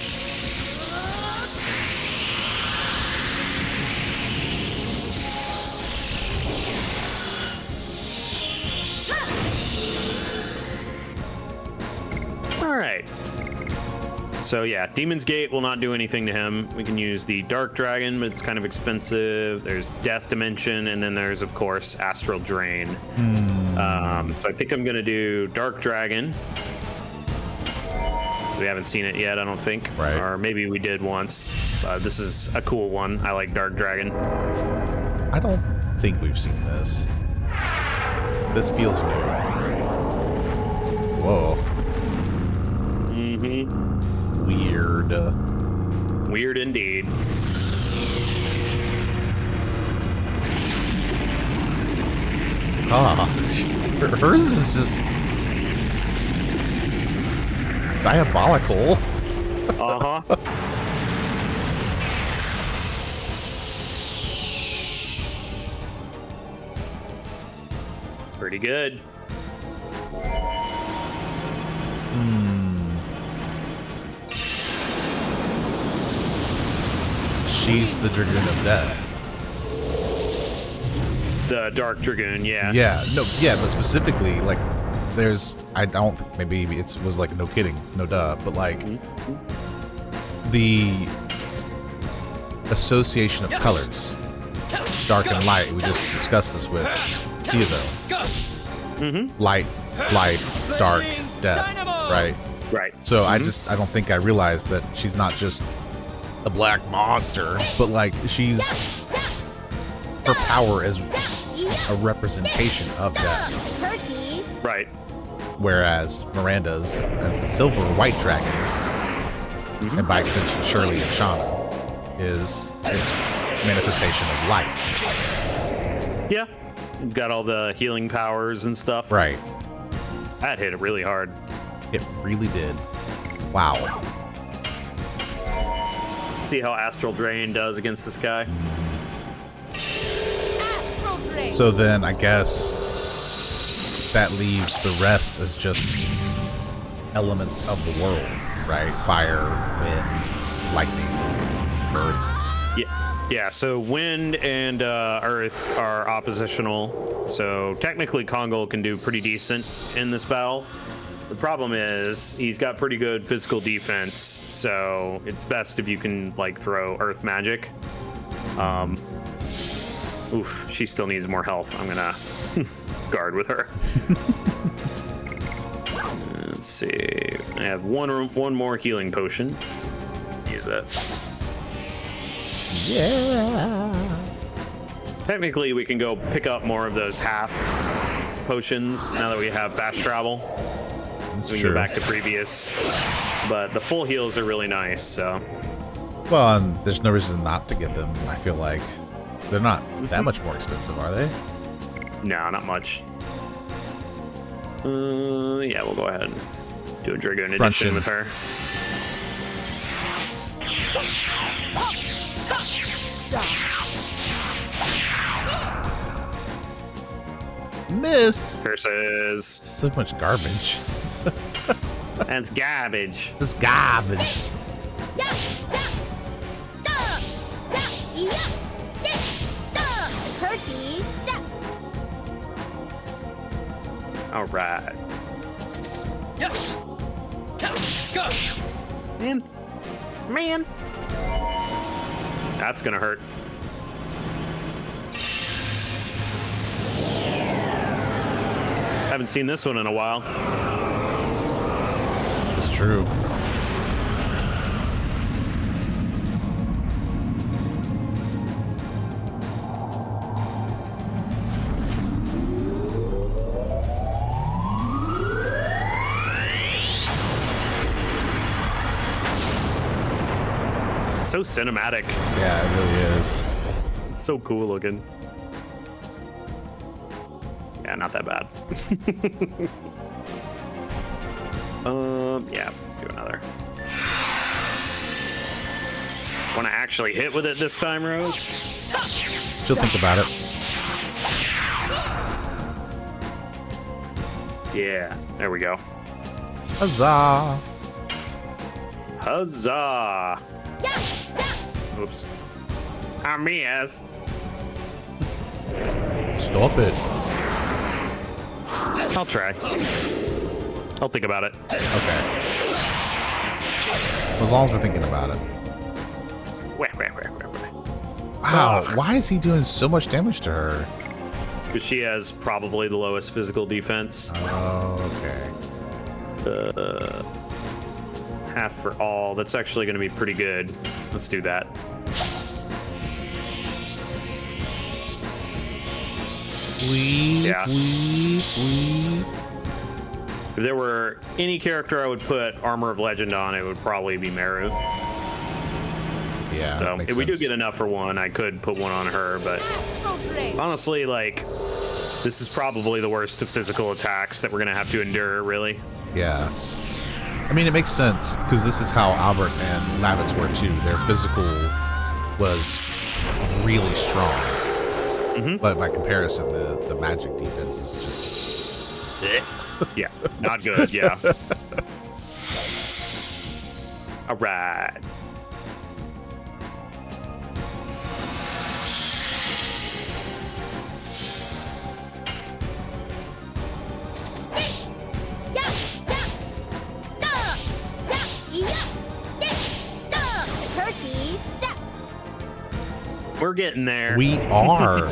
Speaker 2: All right. So yeah, Demon's Gate will not do anything to him. We can use the Dark Dragon, but it's kind of expensive. There's Death Dimension, and then there's, of course, Astral Drain. So I think I'm going to do Dark Dragon. We haven't seen it yet, I don't think.
Speaker 1: Right.
Speaker 2: Or maybe we did once. This is a cool one. I like Dark Dragon.
Speaker 1: I don't think we've seen this. This feels new. Whoa. Weird.
Speaker 2: Weird indeed.
Speaker 1: Ah, hers is just diabolical.
Speaker 2: Uh-huh. Pretty good.
Speaker 1: She's the Dragoon of Death.
Speaker 2: The Dark Dragoon, yeah.
Speaker 1: Yeah, no, yeah, but specifically, like, there's, I don't think, maybe it was like, no kidding, no duh, but like, the association of colors, dark and light, we just discussed this with Syuveil. Light life, dark, death,
Speaker 4: Dynamo!
Speaker 1: right?
Speaker 2: Right.
Speaker 1: So I don't think I realized that she's not just a black monster, but like her power is a representation of death.
Speaker 3: Turkeys.
Speaker 2: Right.
Speaker 1: Whereas Miranda's as the silver white dragon, and by extension Shirley and Shauna, is manifestation of life.
Speaker 2: Yeah. You've got all the healing powers and stuff.
Speaker 1: Right.
Speaker 2: That hit it really hard.
Speaker 1: It really did. Wow.
Speaker 2: See how Astral Drain does against this guy?
Speaker 3: Astral Drain.
Speaker 1: So then I guess that leaves the rest as just elements of the world, right? Fire, wind, lightning, earth.
Speaker 2: Yeah, so wind and earth are oppositional. So technically Kongol can do pretty decent in this battle. The problem is he's got pretty good physical defense, so it's best if you can like throw earth magic. Oof, she still needs more health. I'm gonna guard with her. Let's see. I have one more healing potion. Use that.
Speaker 1: Yeah.
Speaker 2: Technically, we can go pick up more of those half potions now that we have fast travel.
Speaker 1: That's
Speaker 2: We can
Speaker 1: true.
Speaker 2: go back to previous, but the full heals are really nice. So
Speaker 1: Well, and there's no reason not to get them. I feel like they're not that much more expensive, are they?
Speaker 2: no, not much. Yeah, we'll go ahead and do a Dragoon edition
Speaker 1: Crunchin'.
Speaker 2: with her.
Speaker 1: Miss.
Speaker 2: Versus
Speaker 1: So much garbage.
Speaker 2: that's garbage.
Speaker 1: This garbage.
Speaker 3: Turkey step.
Speaker 2: All right.
Speaker 4: Yes. Go.
Speaker 2: Man. That's gonna hurt. Haven't seen this one in a while.
Speaker 1: It's true.
Speaker 2: So cinematic.
Speaker 1: Yeah, it really is.
Speaker 2: It's so cool looking. Yeah, not that bad. Yeah, do another. Want to actually hit with it this time, Rose?
Speaker 1: She'll think about it.
Speaker 2: Yeah, there we go.
Speaker 1: Huzzah!
Speaker 2: Huzzah! Oops. I missed.
Speaker 1: Stop it.
Speaker 2: I'll try. I'll think about it.
Speaker 1: Okay. As long as we're thinking about it.
Speaker 2: Wait.
Speaker 1: Wow, why is he doing so much damage to her?
Speaker 2: Because she has probably the lowest physical defense.
Speaker 1: Oh, okay.
Speaker 2: Half for all. That's actually going to be pretty good. Let's do that. Yeah. If there were any character I would put Armor of Legend on, it would probably be Meru.
Speaker 1: Yeah.
Speaker 2: So
Speaker 1: makes
Speaker 2: if we do
Speaker 1: sense.
Speaker 2: get enough for one, I could put one on her. But
Speaker 3: Astral Drain.
Speaker 2: honestly, like, this is probably the worst of physical attacks that we're going to have to endure, really.
Speaker 1: Yeah. I mean, it makes sense because this is how Albert and Lavitz were too. Their physical was really strong, but by comparison, the magic defense is just.
Speaker 2: Yeah, not good. Yeah. All right.
Speaker 3: Turkey step.
Speaker 2: We're getting there.
Speaker 1: We are.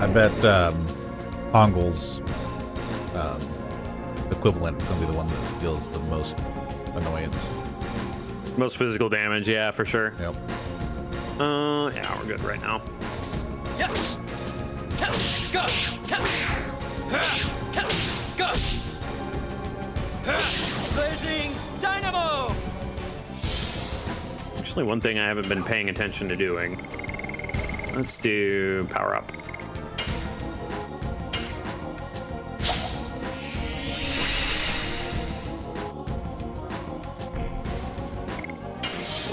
Speaker 1: I bet Pongol's equivalent is going to be the one that deals the most annoyance.
Speaker 2: Most physical damage, yeah, for sure.
Speaker 1: Yep.
Speaker 2: Yeah, we're good right now.
Speaker 4: Yes. Go. Go. Blazing dynamo.
Speaker 2: Actually, one thing I haven't been paying attention to doing. Let's do power up.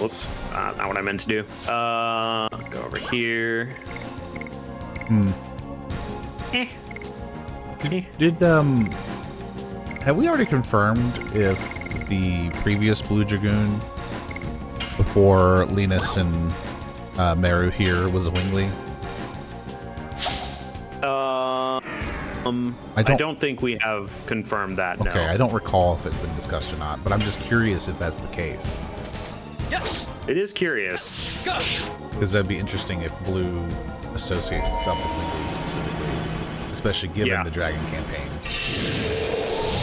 Speaker 2: Whoops, not what I meant to do. Go over here.
Speaker 1: Did have we already confirmed if the previous Blue Dragoon before Linus and Meru here was a Wingly?
Speaker 2: I don't think we have confirmed that.
Speaker 1: Okay,
Speaker 2: no.
Speaker 1: I don't recall if it's been discussed or not, but I'm just curious if that's the case.
Speaker 4: Yes.
Speaker 2: It is curious.
Speaker 4: Go.
Speaker 1: Because that'd be interesting if Blue associates itself with Wingly specifically, especially given the Dragon campaign.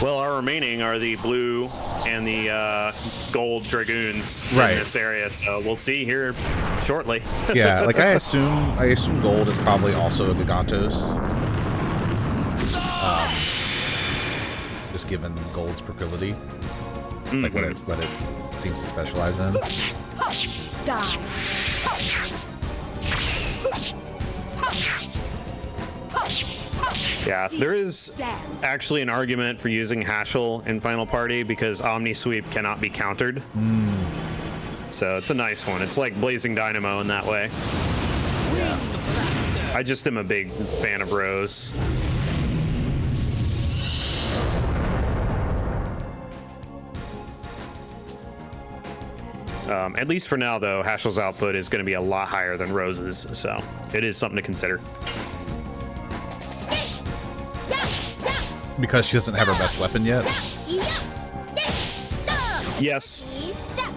Speaker 2: Well, our remaining are the blue and the gold Dragoons in this area, so we'll see here shortly.
Speaker 1: Yeah, like I assume gold is probably also a Zenebatos. Just given gold's proclivity, like what it seems to specialize in.
Speaker 3: Die.
Speaker 2: Yeah, there is actually an argument for using Hashel in Final Party because Omni Sweep cannot be countered. So it's a nice one. It's like Blazing Dynamo in that way. I just am a big fan of Rose. At least for now, though, Hashel's output is going to be a lot higher than Rose's, so it is something to consider.
Speaker 1: Because she doesn't have her best weapon yet?
Speaker 2: Yes.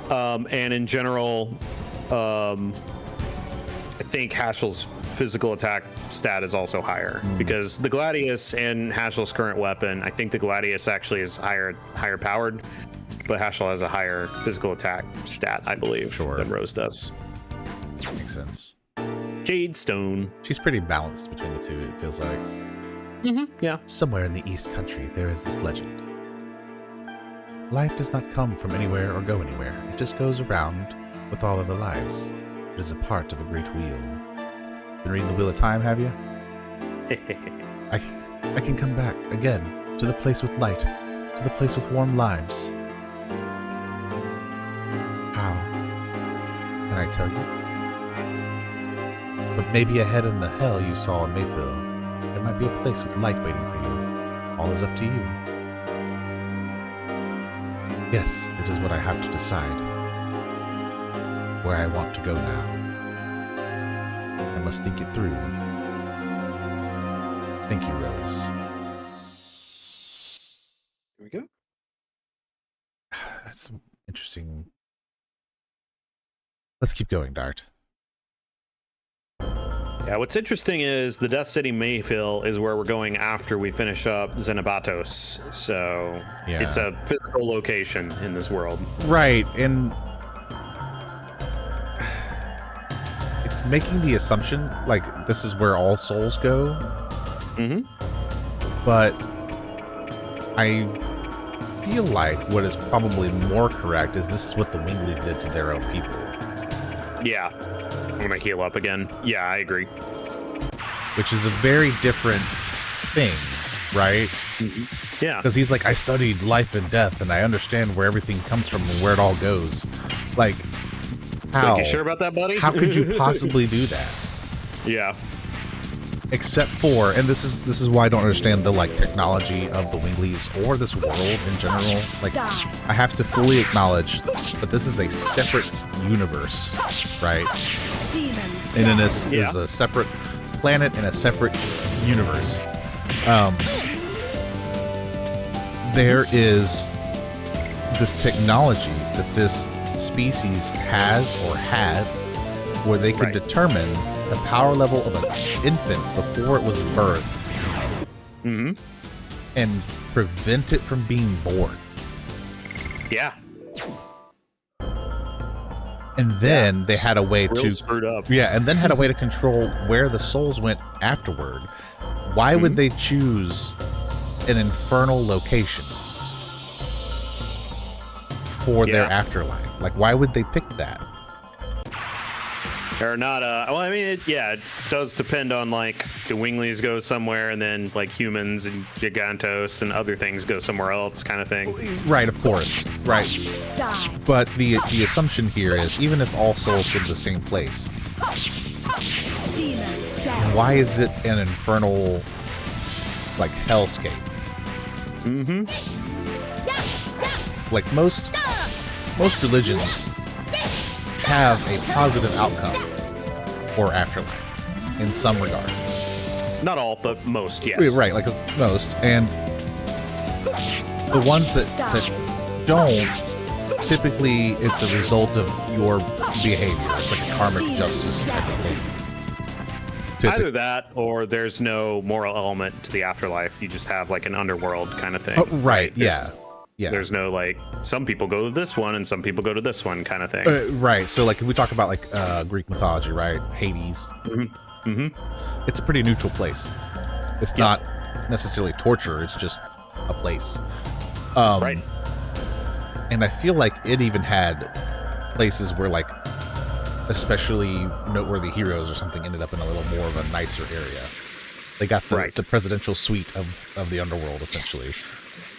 Speaker 2: And in general, I think Hashel's physical attack stat is also higher because the Gladius and Hashel's current weapon, I think the Gladius actually is higher powered, but Hashel has a higher physical attack stat, I believe, than Rose does.
Speaker 1: Makes sense.
Speaker 2: Jade Stone.
Speaker 1: She's pretty balanced between the two, it feels like.
Speaker 2: Yeah.
Speaker 1: Somewhere in the East Country, there is this legend. Life does not come from anywhere or go anywhere. It just goes around with all other lives. It is a part of a great wheel. Been reading the Wheel of Time, have you? I can come back again to the place with light, to the place with warm lives. How? Can I tell you? But maybe ahead in the hell you saw in Mayfield, there might be a place with light waiting for you. All is up to you. Yes, it is what I have to decide. Where I want to go now. I must think it through. Thank you, Rose.
Speaker 2: Here we go.
Speaker 1: That's interesting. Let's keep going, Dart.
Speaker 2: Yeah, what's interesting is the Death City Mayfield is where we're going after we finish up Zenebatos. So it's a physical location in this world.
Speaker 1: Right, and it's making the assumption like this is where all souls go. But I feel like what is probably more correct is this is what the Winglies did to their own people.
Speaker 2: Yeah. I'm gonna heal up again. Yeah, I agree.
Speaker 1: Which is a very different thing, right?
Speaker 2: Yeah.
Speaker 1: Because he's like, I studied life and death, and I understand where everything comes from and where it all goes. Like, how?
Speaker 2: Like, you sure about that, buddy?
Speaker 1: How could you possibly do that?
Speaker 2: Yeah.
Speaker 1: Except for, and this is why I don't understand the like technology of the Winglies or this world in general. Like, I have to fully acknowledge that this is a separate universe, right? And this is a separate planet and a separate universe. There is this technology that this species has or had where they could determine the power level of an infant before it was birthed and prevent it from being born.
Speaker 2: Yeah.
Speaker 1: And then they had a way
Speaker 2: Real
Speaker 1: to
Speaker 2: screwed up.
Speaker 1: Yeah, and then had a way to control where the souls went afterward. Why would they choose an infernal location for their afterlife? Like, why would they pick that?
Speaker 2: Or not, well, I mean, it does depend on, like, the Winglies go somewhere, and then, like, humans and Gigantos and other things go somewhere else, kind of thing.
Speaker 1: Right, of course. Right.
Speaker 3: Die.
Speaker 1: But the assumption here is, even if all souls go to the same place,
Speaker 3: Demon stab.
Speaker 1: why is it an infernal, like, hellscape? Like, most religions have a positive outcome or afterlife in some regard.
Speaker 2: Not all, but most, yes.
Speaker 1: Right, like most. And the ones that don't, typically it's a result of your behavior. It's like a karmic justice type of thing.
Speaker 2: Either that, or there's no moral element to the afterlife. You just have, like, an underworld kind of thing.
Speaker 1: Oh, right,
Speaker 2: There's-
Speaker 1: yeah.
Speaker 2: There's no, like, some people go to this one and some people go to this one kind of thing.
Speaker 1: Right, so like if we talk about like Greek mythology, right? Hades. It's a pretty neutral place. It's not necessarily torture, it's just a place.
Speaker 2: Right.
Speaker 1: And I feel like it even had places where, like, especially noteworthy heroes or something ended up in a little more of a nicer area. They got the presidential suite of the underworld, essentially.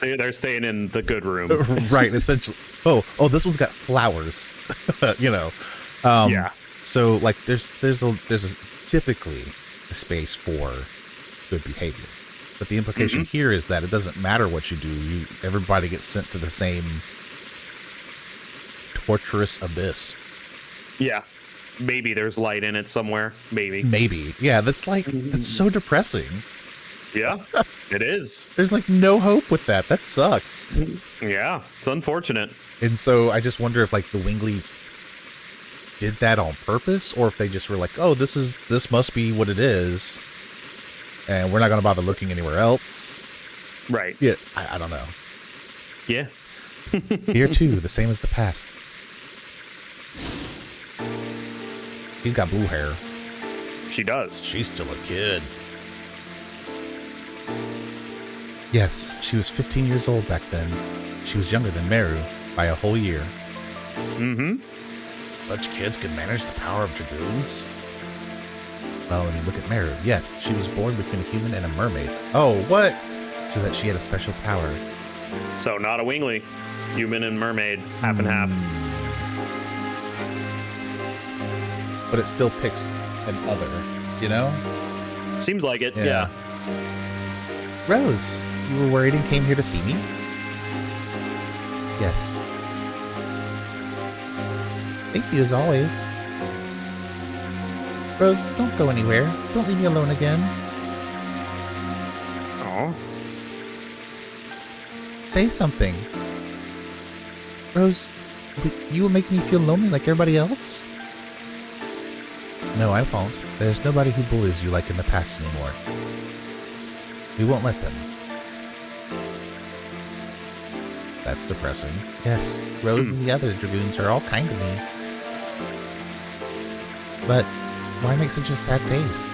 Speaker 2: They're staying in the good room.
Speaker 1: Right, essentially. Oh, this one's got flowers. You know.
Speaker 2: Yeah.
Speaker 1: So like there's typically a space for good behavior. But the implication here is that it doesn't matter what you do, everybody gets sent to the same torturous abyss.
Speaker 2: Yeah. Maybe there's light in it somewhere.
Speaker 1: Maybe. Yeah, that's so depressing.
Speaker 2: Yeah, it is.
Speaker 1: There's like no hope with that. That sucks.
Speaker 2: Yeah, it's unfortunate.
Speaker 1: And so I just wonder if like the Winglies did that on purpose, or if they just were like, oh, this must be what it is, and we're not going to bother looking anywhere else.
Speaker 2: Right.
Speaker 1: Yeah, I don't know.
Speaker 2: Yeah.
Speaker 1: Here too, the same as the past. She's got blue hair.
Speaker 2: She does.
Speaker 1: She's still a kid. Yes, she was 15 years old back then. She was younger than Meru by a whole year. Such kids could manage the power of Dragoons? Well, I mean, look at Meru. Yes, she was born between a human and a mermaid. Oh, what? So that she had a special power.
Speaker 2: So not a Wingly. Human and mermaid, half and half.
Speaker 1: But it still picks an other, you know?
Speaker 2: Seems like it, yeah.
Speaker 1: Rose, you were worried and came here to see me? Yes. Thank you as always. Rose, don't go anywhere. Don't leave me alone again.
Speaker 2: Oh.
Speaker 1: Say something. Rose, you will make me feel lonely like everybody else? No, I won't. There's nobody who bullies you like in the past anymore. We won't let them. That's depressing. Yes, Rose and the other Dragoons are all kind to me. But why make such a sad face?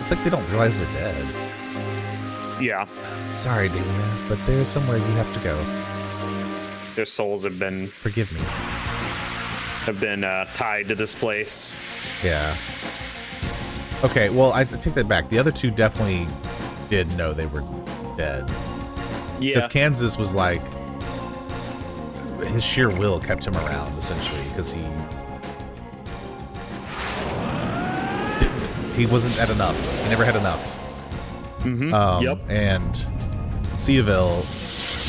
Speaker 1: It's like they don't realize they're dead.
Speaker 2: Yeah.
Speaker 1: Sorry, Damia, but there's somewhere you have to go.
Speaker 2: Their souls have been
Speaker 1: Forgive me.
Speaker 2: tied to this place.
Speaker 1: Yeah. Okay, well, I take that back. The other two definitely did know they were dead.
Speaker 2: Yeah.
Speaker 1: Because Kanzas was like, his sheer will kept him around, essentially, because he wasn't at enough. He never had enough.
Speaker 2: Yep.
Speaker 1: And Syuveil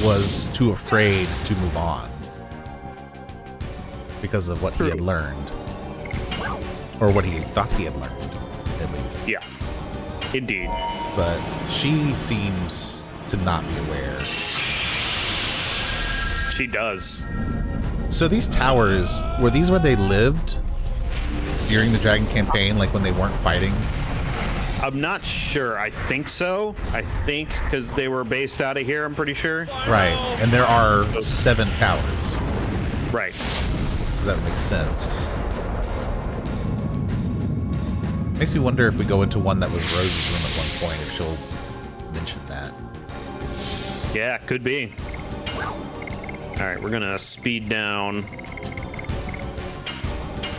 Speaker 1: was too afraid to move on because of what he had learned, or what he thought he had learned, at least.
Speaker 2: Yeah. Indeed.
Speaker 1: But she seems to not be aware.
Speaker 2: She does.
Speaker 1: So these towers, were these where they lived? during the Dragon campaign, like when they weren't fighting?
Speaker 2: I'm not sure. I think so. I think because they were based out of here, I'm pretty sure.
Speaker 1: Right. And there are 7 towers.
Speaker 2: Right.
Speaker 1: So that makes sense. Makes me wonder if we go into one that was Rose's room at one point, if she'll mention that.
Speaker 2: Yeah, could be. All right, we're gonna speed down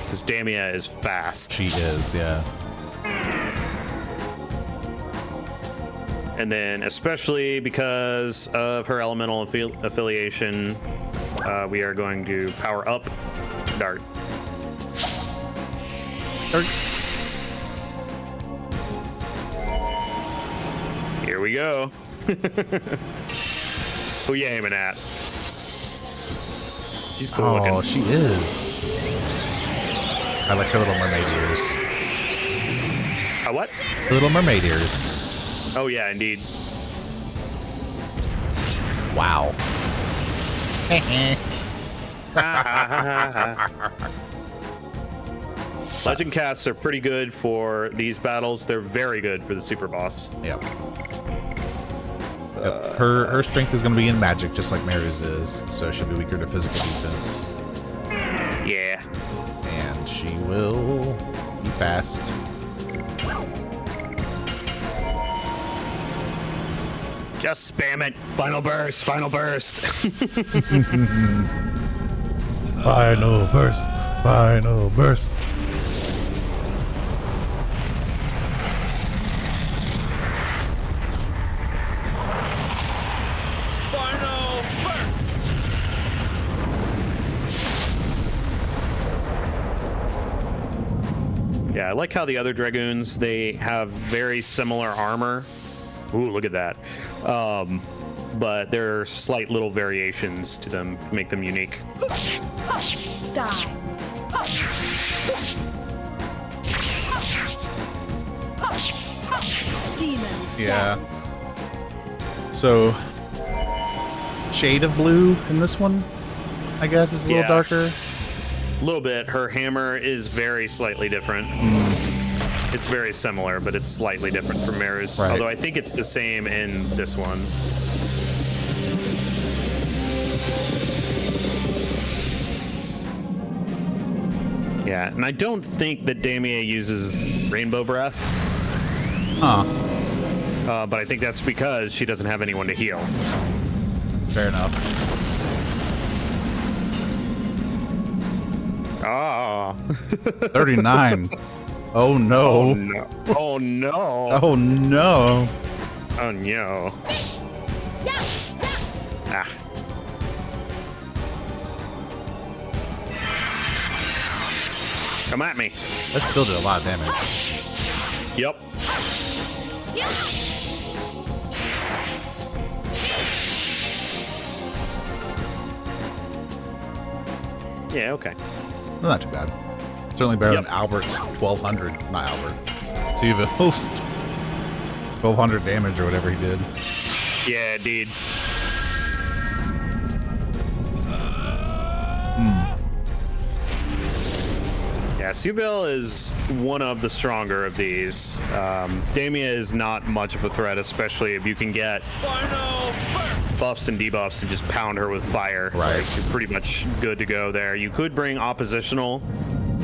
Speaker 2: because Damia is fast.
Speaker 1: She is, yeah.
Speaker 2: And then, especially because of her elemental affiliation, we are going to power up Dart.
Speaker 1: Dart.
Speaker 2: Here we go. Who you aiming at? She's cool looking.
Speaker 1: Oh, she is. I like her little mermaid ears.
Speaker 2: What?
Speaker 1: Her little mermaid ears.
Speaker 2: Oh yeah, indeed.
Speaker 1: Wow.
Speaker 2: Legend casts are pretty good for these battles. They're very good for the super boss.
Speaker 1: Yep. Yep. Her strength is going to be in magic, just like Maru's is, so she'll be weaker to physical defense.
Speaker 2: Yeah.
Speaker 1: And she will be fast.
Speaker 2: Just spam it. Final burst. Final burst.
Speaker 1: Final burst. Final burst.
Speaker 4: Final burst.
Speaker 2: Yeah, I like how the other Dragoons, they have very similar armor. Ooh, look at that. But there are slight little variations to them to make them unique.
Speaker 3: Die. Demons
Speaker 1: Yeah.
Speaker 3: dance.
Speaker 1: So, shade of blue in this one, I guess, is a little
Speaker 2: Yeah.
Speaker 1: darker.
Speaker 2: A little bit. Her hammer is very slightly different. It's very similar, but it's slightly different from Maru's.
Speaker 1: Right.
Speaker 2: Although I think it's the same in this one. Yeah, and I don't think that Damia uses Rainbow Breath,
Speaker 1: Huh.
Speaker 2: but I think that's because she doesn't have anyone to heal.
Speaker 1: Fair enough.
Speaker 2: Ah.
Speaker 1: 39. Oh no.
Speaker 2: Oh no. Oh no.
Speaker 1: Oh no.
Speaker 2: Oh no. Ah. Come at me.
Speaker 1: That still did a lot of damage.
Speaker 2: Yep. Yeah, okay.
Speaker 1: Not too bad. Certainly better
Speaker 2: Yep.
Speaker 1: than Albert's 1200. Not Albert. Syuveil's 1200 damage or whatever he did.
Speaker 2: Yeah, indeed. Yeah, Syuveil is one of the stronger of these. Damia is not much of a threat, especially if you can get
Speaker 4: Final burst.
Speaker 2: buffs and debuffs and just pound her with fire.
Speaker 1: Right.
Speaker 2: Like, you're pretty much good to go there. You could bring oppositional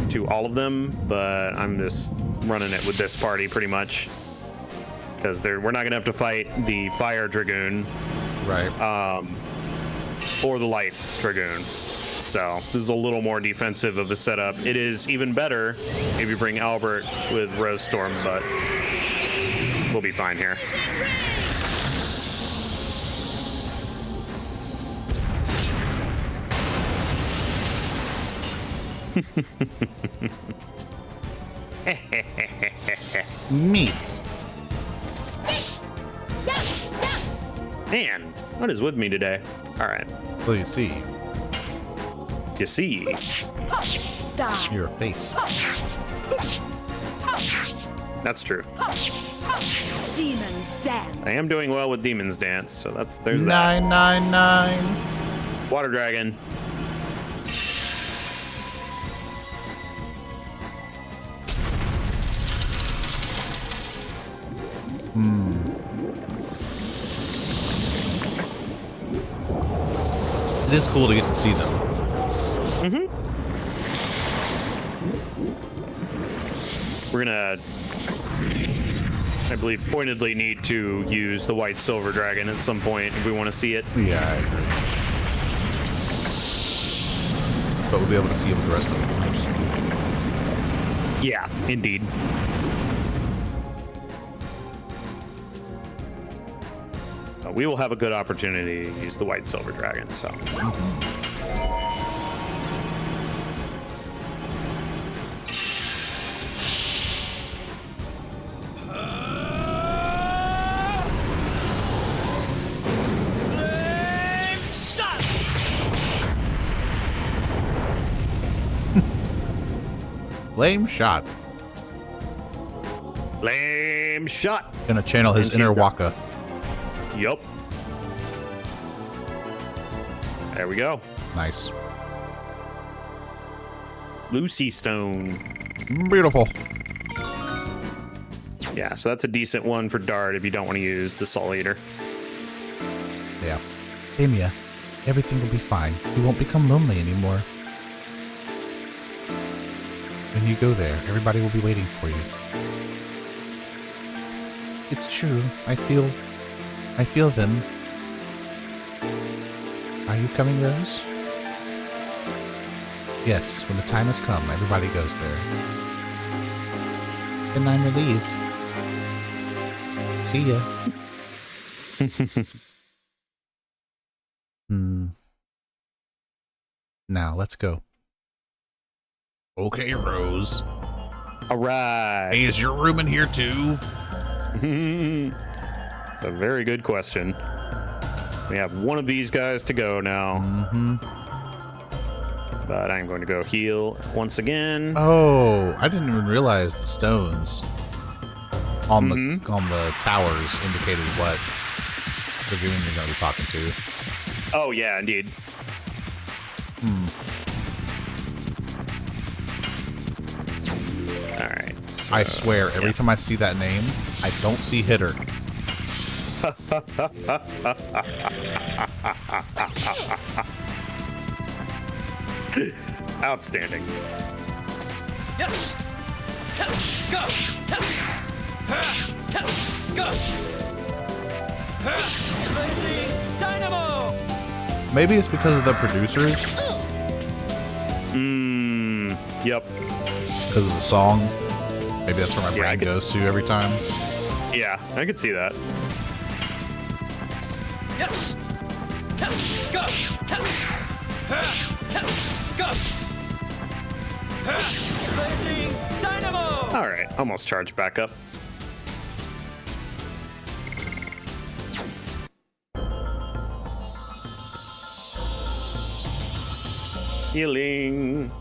Speaker 2: to all of them, but I'm just running it with this party pretty much. Because we're not going to have to fight the Fire Dragoon
Speaker 1: Right.
Speaker 2: or the Light Dragoon. So this is a little more defensive of a setup. It is even better if you bring Albert with Rose Storm, but we'll be fine here.
Speaker 1: Meat.
Speaker 2: Man, what is with me today? All right.
Speaker 1: Well, you see,
Speaker 2: You see,
Speaker 3: Die.
Speaker 1: your face.
Speaker 2: that's true.
Speaker 3: Demons dance.
Speaker 2: I am doing well with Demon's Dance, so there's that.
Speaker 1: 999.
Speaker 2: Water Dragon.
Speaker 1: It is cool to get to see them.
Speaker 2: We're gonna, I believe, pointedly need to use the white silver dragon at some point if we want to see it.
Speaker 1: Yeah, I agree. But we'll be able to see the rest of them.
Speaker 2: Yeah, indeed. We will have a good opportunity to use the white silver dragon, so.
Speaker 1: Flame shot.
Speaker 2: Flame shot.
Speaker 1: Gonna channel his inner Waka.
Speaker 2: Yup. There we go.
Speaker 1: Nice.
Speaker 2: Lucy Stone.
Speaker 1: Beautiful.
Speaker 2: Yeah, so that's a decent one for Dart if you don't want to use the Soul Eater.
Speaker 1: Yeah. Damia, everything will be fine. You won't become lonely anymore. When you go there, everybody will be waiting for you. It's true. I feel them. Are you coming, Rose? Yes, when the time has come, everybody goes there. Then I'm relieved. See ya. Now, let's go. Okay, Rose.
Speaker 2: All right.
Speaker 1: Hey, is your room in here too?
Speaker 2: It's a very good question. We have one of these guys to go now. But I'm going to go heal once again.
Speaker 1: Oh, I didn't even realize the stones on the towers indicated what Dragoon you're going to be talking to.
Speaker 2: Oh yeah, indeed. All right. So,
Speaker 1: I swear, every time I see that name, I don't see Hitter.
Speaker 2: Outstanding.
Speaker 4: Yes. Go. Go. Dynamo.
Speaker 1: Maybe it's because of the producers.
Speaker 2: Yep.
Speaker 1: Because of the song. Maybe that's where my brain goes to every time.
Speaker 2: Yeah, I could see that.
Speaker 4: Yes. Go. Go. Dynamo.
Speaker 2: All right, almost charged back up. Healing.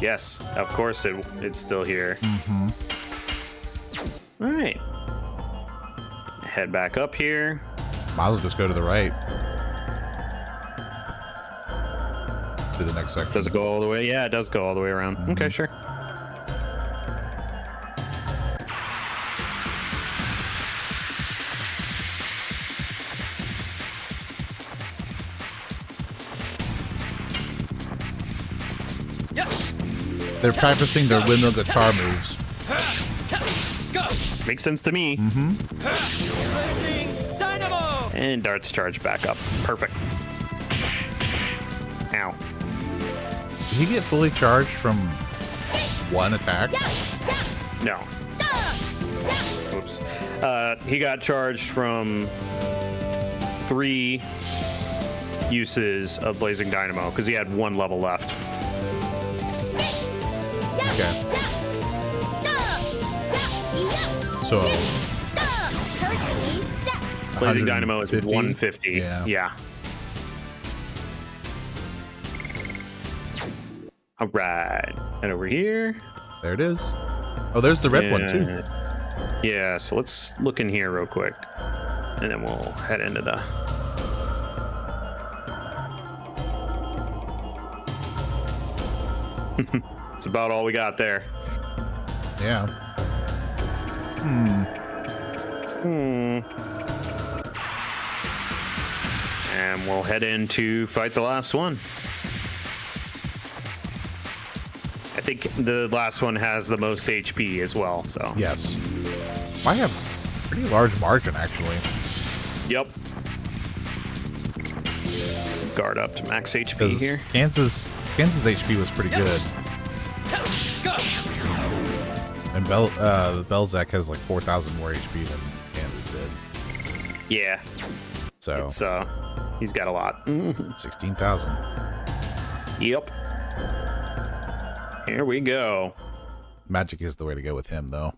Speaker 2: Yes, of course it's still here. All right. Head back up here.
Speaker 1: Might as well just go to the right. To the next section.
Speaker 2: Does it go all the way? Yeah, it does go all the way around. Okay, sure.
Speaker 4: Yes.
Speaker 1: They're practicing their windmill guitar moves.
Speaker 4: Go.
Speaker 2: Makes sense to me.
Speaker 4: Dynamo.
Speaker 2: And darts charge back up. Perfect. Ow.
Speaker 1: Did he get fully charged from one attack?
Speaker 2: No. Oops. He got charged from 3 uses of Blazing Dynamo because he had 1 level left.
Speaker 1: Okay. So
Speaker 2: Blazing Dynamo is
Speaker 1: 150?
Speaker 2: 150. Yeah. All right. And over here.
Speaker 1: there it is. Oh, there's the red one too.
Speaker 2: Yeah, so let's look in here real quick. And then we'll head into the... It's about all we got there.
Speaker 1: Yeah.
Speaker 2: And we'll head in to fight the last one. I think the last one has the most HP as well, so.
Speaker 1: Yes. I have pretty large margin, actually.
Speaker 2: Yep. Guard up to max HP here.
Speaker 1: Kansas HP was pretty good.
Speaker 4: Go.
Speaker 1: And Belzac has like 4,000 more HP than Kansas did.
Speaker 2: Yeah.
Speaker 1: So
Speaker 2: It's, he's got a lot.
Speaker 1: 16,000.
Speaker 2: Yep. Here we go.
Speaker 1: Magic is the way to go with him, though.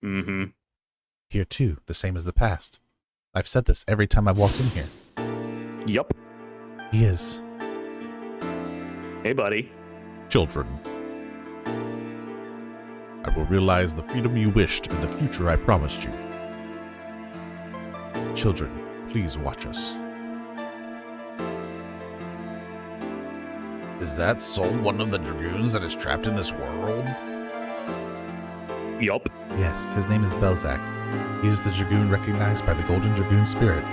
Speaker 2: Mm-hmm.
Speaker 1: Here, too, the same as the past. I've said this every time I've walked in here.
Speaker 2: Yep.
Speaker 1: He is.
Speaker 2: Hey, buddy.
Speaker 1: Children. I will realize the freedom you wished and the future I promised you. Children, please watch us. Is that soul one of the Dragoons that is trapped in this world?
Speaker 2: Yup.
Speaker 1: Yes, his name is Belzac. He is the Dragoon recognized by the Golden Dragoon spirit.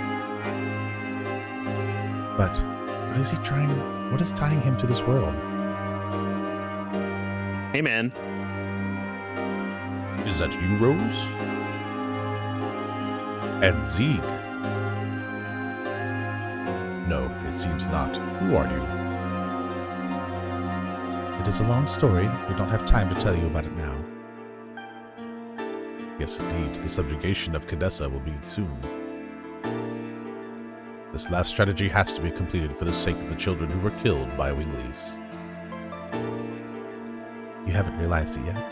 Speaker 1: But what is tying him to this world?
Speaker 2: Hey, man.
Speaker 1: Is that you, Rose? And Zeeg? No, it seems not. Who are you? It is a long story. We don't have time to tell you about it now. Yes, indeed. The subjugation of Kanzas will be soon. This last strategy has to be completed for the sake of the children who were killed by Winglies. You haven't realized it yet?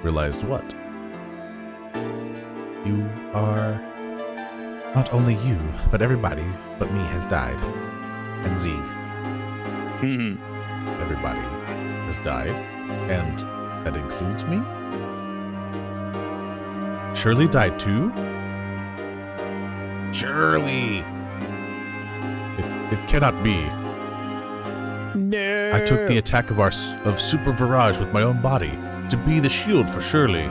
Speaker 1: Realized what? You are... Not only you, but everybody but me has died. And Zeeg.
Speaker 2: Mm-hmm.
Speaker 1: Everybody has died? And that includes me? Shirley died too? Shirley! It cannot be.
Speaker 2: No.
Speaker 1: I took the attack of Super Virage with my own body to be the shield for Shirley.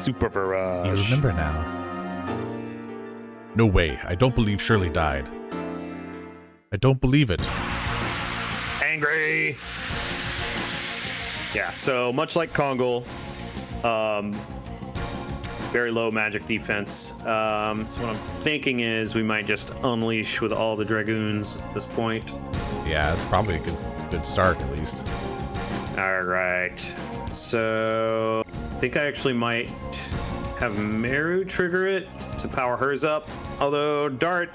Speaker 2: Super Virage.
Speaker 1: You remember now. No way. I don't believe Shirley died. I don't believe it.
Speaker 2: Angry. Yeah, so much like Kongal, very low magic defense. So what I'm thinking is we might just unleash with all the Dragoons at this point.
Speaker 1: Yeah, it's probably a good start at least.
Speaker 2: All right. So I think I actually might have Meru trigger it to power hers up. Although Dart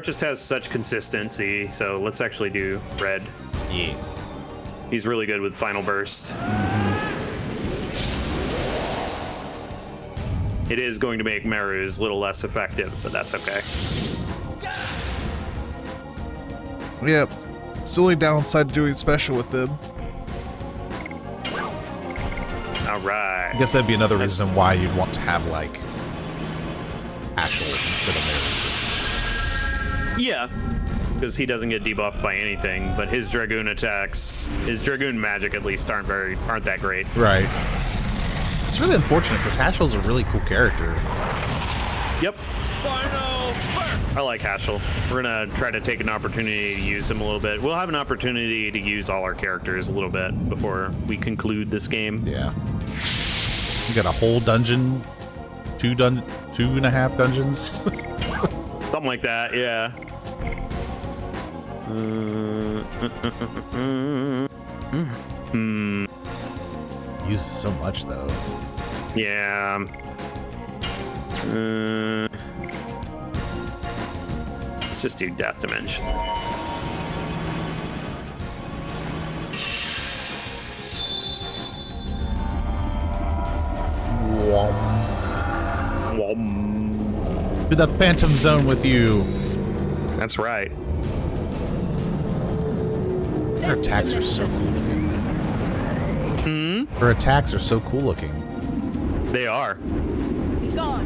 Speaker 2: just has such consistency. So let's actually do Red.
Speaker 1: Yeah.
Speaker 2: He's really good with Final Burst. It is going to make Meru's a little less effective, but that's okay.
Speaker 5: Yep. It's the only downside to doing special with them.
Speaker 2: All right.
Speaker 1: I guess that'd be another reason why you'd want to have, like, Ashel instead of Meru, for instance.
Speaker 2: Yeah, because he doesn't get debuffed by anything, but his Dragoon attacks, his Dragoon magic at least aren't that great.
Speaker 1: Right. It's really unfortunate because Hashel's a really cool character.
Speaker 2: Yep.
Speaker 4: Final burst.
Speaker 2: I like Hashel. We're gonna try to take an opportunity to use him a little bit. We'll have an opportunity to use all our characters a little bit before we conclude this game.
Speaker 1: Yeah. You got a whole dungeon, 2.5 dungeons.
Speaker 2: Something like that, yeah.
Speaker 1: Uses so much though.
Speaker 2: Yeah. Let's just do Death Dimension.
Speaker 1: To the Phantom Zone with you.
Speaker 2: That's right.
Speaker 1: Her attacks are so cool looking. Her attacks are so cool looking.
Speaker 2: They are.
Speaker 3: Be gone.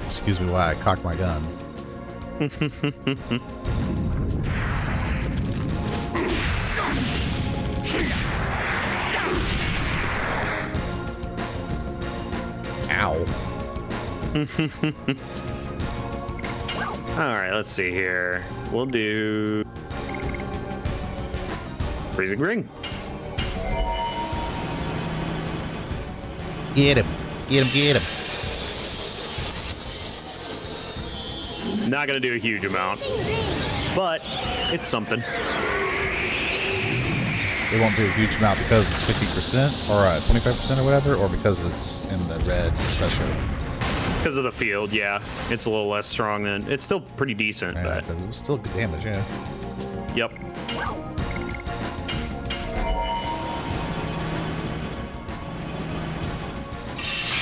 Speaker 1: Excuse me while I cock my gun. Ow.
Speaker 2: All right, let's see here. We'll do freezing ring.
Speaker 1: Get him. Get him, get him.
Speaker 2: Not gonna do a huge amount, but it's something.
Speaker 1: It won't do a huge amount because it's 50% or 25% or whatever, or because it's in the red special.
Speaker 2: Because of the field, yeah. It's a little less strong than... It's still pretty decent,
Speaker 1: Yeah,
Speaker 2: but...
Speaker 1: because it was still good damage, yeah.
Speaker 2: Yep.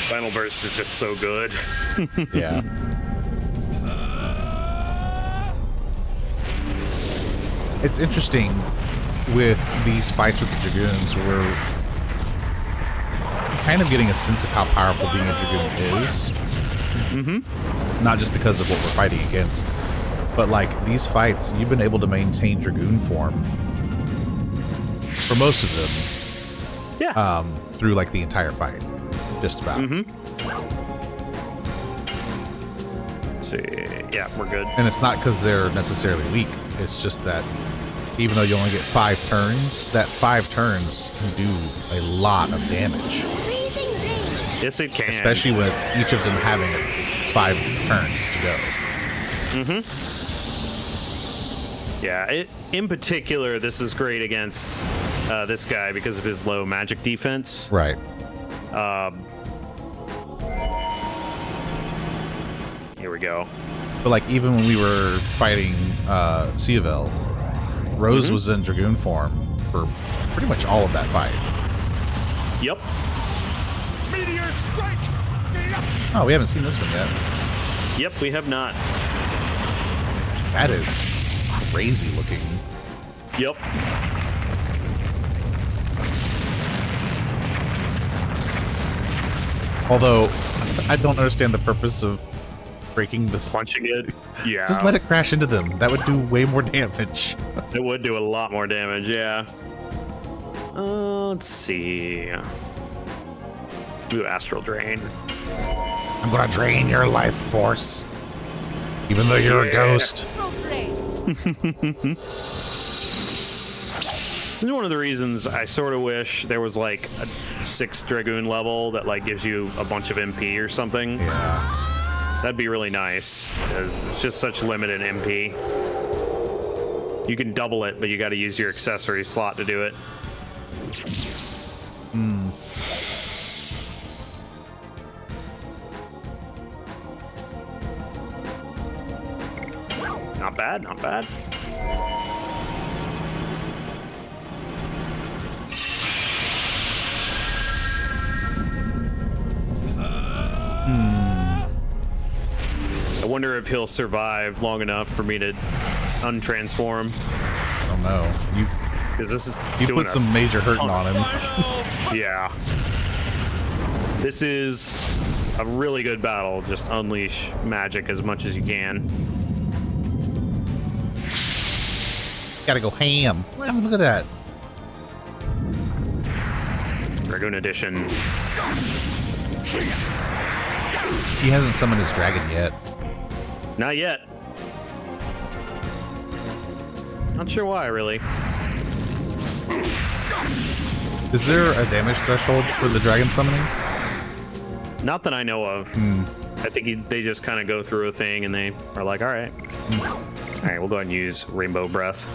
Speaker 2: Final Burst is just so good.
Speaker 1: Yeah. It's interesting with these fights with the Dragoons, we're kind of getting a sense of how powerful being a Dragoon is.
Speaker 2: Mm-hmm.
Speaker 1: Not just because of what we're fighting against, but like these fights, you've been able to maintain Dragoon form for most of them.
Speaker 2: Yeah.
Speaker 1: Through like the entire fight, just about.
Speaker 2: Mm-hmm. Let's see. Yeah, we're good.
Speaker 1: And it's not because they're necessarily weak. It's just that even though you only get 5 turns, that 5 turns can do a lot of damage.
Speaker 2: Yes, it can.
Speaker 1: Especially with each of them having 5 turns to go.
Speaker 2: Mm-hmm. Yeah, in particular, this is great against this guy because of his low magic defense.
Speaker 1: Right.
Speaker 2: Here we go.
Speaker 1: But like even when we were fighting Syuveil, Rose was in Dragoon form for pretty much all of that fight.
Speaker 2: Yep.
Speaker 4: Meteor strike!
Speaker 1: Oh, we haven't seen this one yet.
Speaker 2: Yep, we have not.
Speaker 1: That is crazy looking.
Speaker 2: Yep.
Speaker 1: Although, I don't understand the purpose of breaking this.
Speaker 2: Punching it. Yeah.
Speaker 1: Just let it crash into them. That would do way more damage.
Speaker 2: It would do a lot more damage, yeah. Let's see. Ooh, Astral Drain.
Speaker 1: I'm gonna drain your life force. Even though you're a ghost.
Speaker 2: This is one of the reasons I sort of wish there was like a 6th Dragoon level that like gives you a bunch of MP or something.
Speaker 1: Yeah.
Speaker 2: That'd be really nice because it's just such limited MP. You can double it, but you got to use your accessory slot to do it. Not bad, not bad. I wonder if he'll survive long enough for me to untransform.
Speaker 1: I don't know.
Speaker 2: Because this is
Speaker 1: You
Speaker 2: doing
Speaker 1: put some major hurting on him.
Speaker 2: Yeah. This is a really good battle. Just unleash magic as much as you can.
Speaker 1: Gotta go ham. Look at that.
Speaker 2: Dragoon Edition.
Speaker 1: He hasn't summoned his dragon yet.
Speaker 2: Not yet. Not sure why, really.
Speaker 1: Is there a damage threshold for the dragon summoning?
Speaker 2: Not that I know of. I think they just kind of go through a thing and they are like, all right. All right, we'll go ahead and use Rainbow Breath.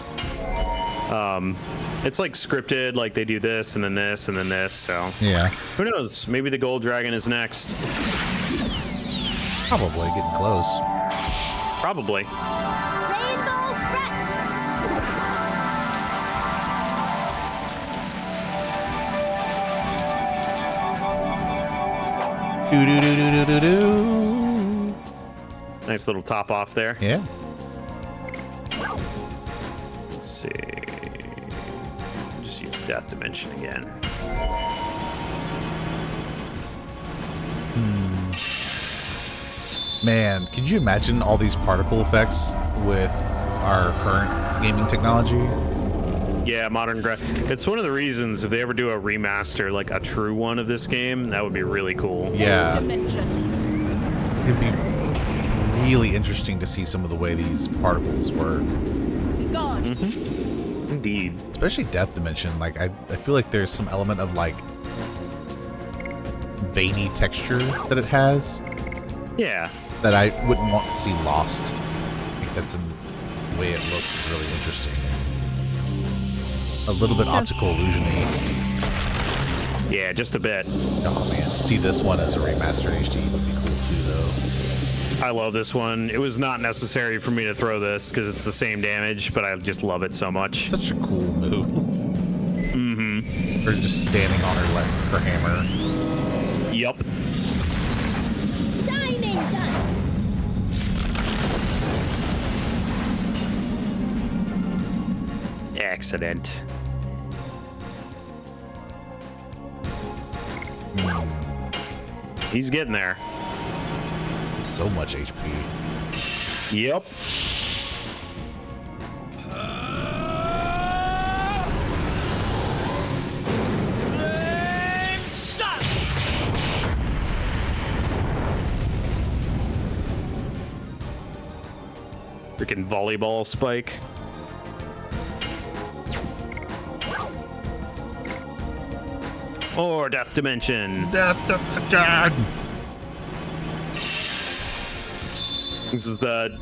Speaker 2: It's like scripted, like they do this and then this and then this, so.
Speaker 1: Yeah.
Speaker 2: Who knows? Maybe the gold dragon is next.
Speaker 1: Probably getting close.
Speaker 2: Probably.
Speaker 1: Do-do-do-do-do-do.
Speaker 2: Nice little top off there.
Speaker 1: Yeah.
Speaker 2: Let's see. Just use Death Dimension again.
Speaker 1: Man, could you imagine all these particle effects with our current gaming technology?
Speaker 2: Yeah, it's one of the reasons if they ever do a remaster, like a true one of this game, that would be really cool.
Speaker 1: Yeah.
Speaker 3: Dimension.
Speaker 1: It'd be really interesting to see some of the way these particles work.
Speaker 3: God.
Speaker 2: Indeed.
Speaker 1: Especially depth dimension. Like, I feel like there's some element of, like, veiny texture that it has
Speaker 2: Yeah.
Speaker 1: that I wouldn't want to see lost. I think that's the way it looks is really interesting. A little bit optical illusion-y.
Speaker 2: Yeah, just a bit.
Speaker 1: Oh man, to see this one as a remastered HD would be cool too, though.
Speaker 2: I love this one. It was not necessary for me to throw this because it's the same damage, but I just love it so much.
Speaker 1: Such a cool move. Mm-hmm. Or just standing on her hammer.
Speaker 2: Yup.
Speaker 3: Diamond dust.
Speaker 2: Excellent. He's getting there.
Speaker 1: So much HP.
Speaker 2: Yep. Freaking volleyball spike. Or Death Dimension.
Speaker 1: Death Dimension!
Speaker 2: This is the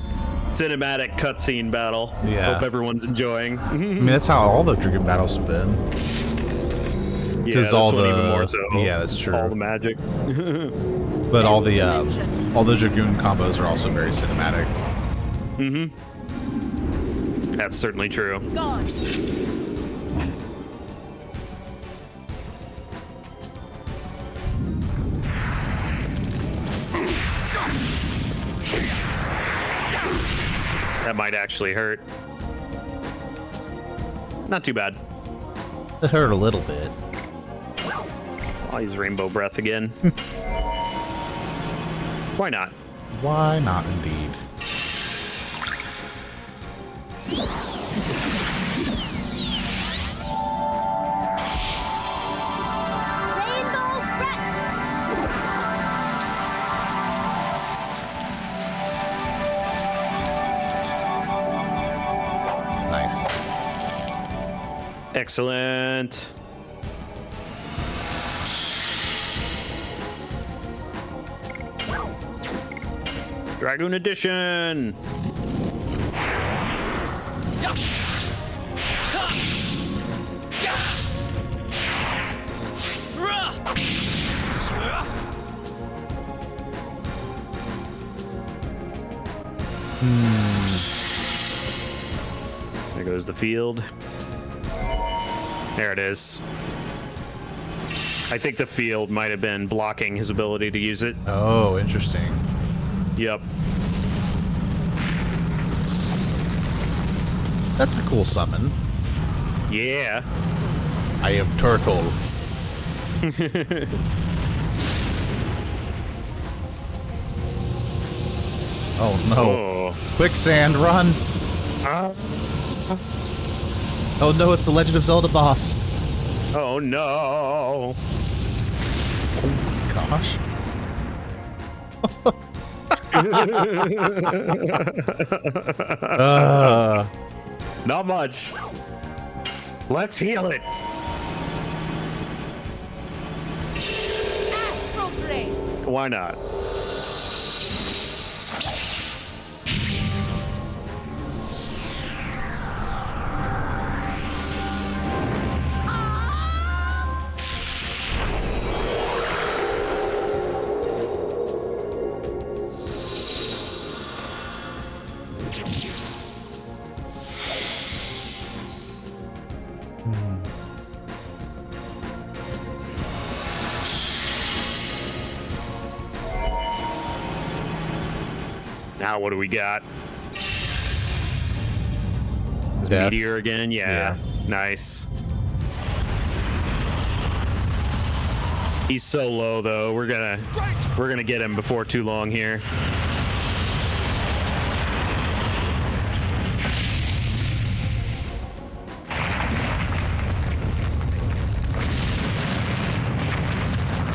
Speaker 2: cinematic cutscene battle.
Speaker 1: Yeah.
Speaker 2: Hope everyone's enjoying.
Speaker 1: I mean, that's how all the Dragoon battles have been.
Speaker 2: Yeah, this
Speaker 1: all
Speaker 2: one
Speaker 1: the
Speaker 2: even more so.
Speaker 1: yeah, that's true.
Speaker 2: All the magic.
Speaker 1: But all the Dragoon combos are also very cinematic.
Speaker 2: That's certainly true.
Speaker 3: God.
Speaker 2: That might actually hurt. Not too bad.
Speaker 1: It hurt a little bit.
Speaker 2: I'll use Rainbow Breath again. Why not?
Speaker 1: Why not, indeed?
Speaker 3: Rainbow breath.
Speaker 1: Nice.
Speaker 2: Excellent. Dragoon Edition. There goes the field. There it is. I think the field might have been blocking his ability to use it.
Speaker 1: Oh, interesting.
Speaker 2: Yep.
Speaker 1: That's a cool summon.
Speaker 2: Yeah.
Speaker 1: I am turtle. Oh no.
Speaker 2: Oh.
Speaker 1: Quicksand, run!
Speaker 2: Ah.
Speaker 1: Oh no, it's the Legend of Zelda boss.
Speaker 2: Oh no.
Speaker 1: Gosh.
Speaker 2: Not much. Let's heal it.
Speaker 3: Astral plane.
Speaker 2: Why not? Now what do we got? Is
Speaker 1: Death.
Speaker 2: Meteor again? Yeah. Nice. He's so low though. We're gonna get him before too long here.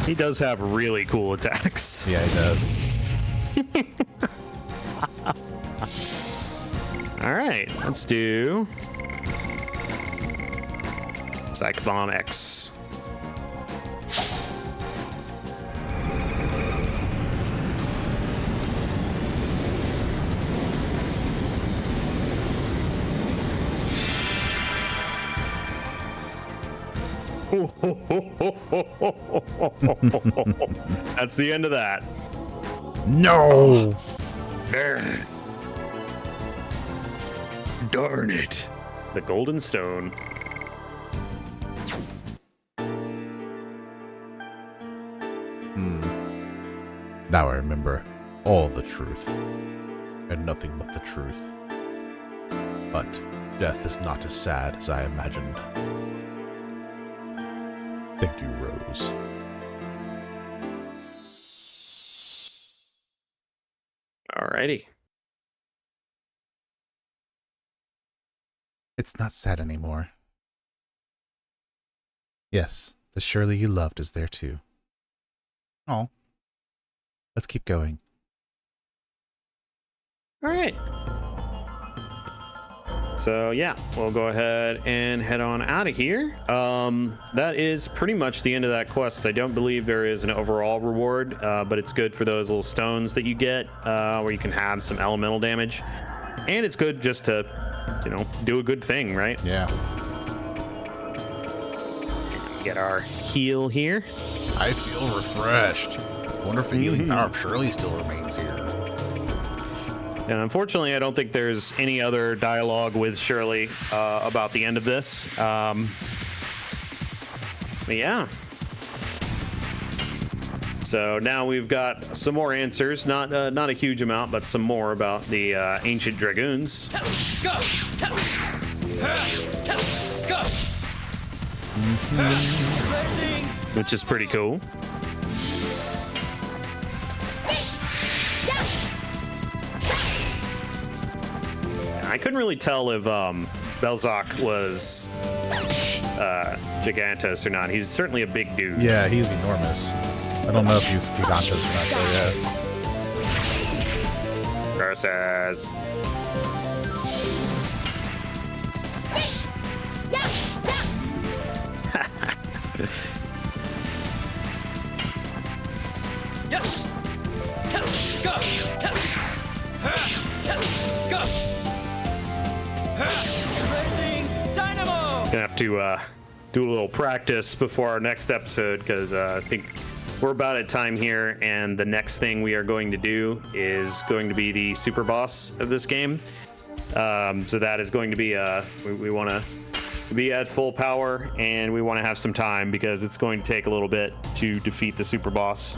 Speaker 2: He does have really cool attacks.
Speaker 1: Yeah, he does.
Speaker 2: All right, let's do Cyclone X. That's the end of that.
Speaker 1: No!
Speaker 2: Darn it. The Golden Stone.
Speaker 1: Now I remember all the truth, and nothing but the truth. But death is not as sad as I imagined. Thank you, Rose.
Speaker 2: Alrighty.
Speaker 1: It's not sad anymore. Yes, the Shirley you loved is there too. Oh. Let's keep going.
Speaker 2: All right. So yeah, we'll go ahead and head on out of here. That is pretty much the end of that quest. I don't believe there is an overall reward, but it's good for those little stones that you get, where you can have some elemental damage. And it's good just to, you know, do a good thing, right?
Speaker 1: Yeah.
Speaker 2: Get our heal here.
Speaker 1: I feel refreshed. I wonder if the healing power of Shirley still remains here.
Speaker 2: And unfortunately, I don't think there's any other dialogue with Shirley about the end of this. But yeah. So now we've got some more answers, not a huge amount, but some more about the ancient dragoons.
Speaker 4: Go! Go!
Speaker 2: Which is pretty cool. I couldn't really tell if Belzac was Gigantos or not. He's certainly a big dude.
Speaker 1: Yeah, he's enormous. I don't know if he's Gigantos or not, though, yeah.
Speaker 2: Versus.
Speaker 4: Yes! Go! Go! Dynamo!
Speaker 2: Gonna have to do a little practice before our next episode, because I think we're about at time here, and the next thing we are going to do is going to be the super boss of this game. So that is going to be we want to be at full power, and we want to have some time because it's going to take a little bit to defeat the super boss.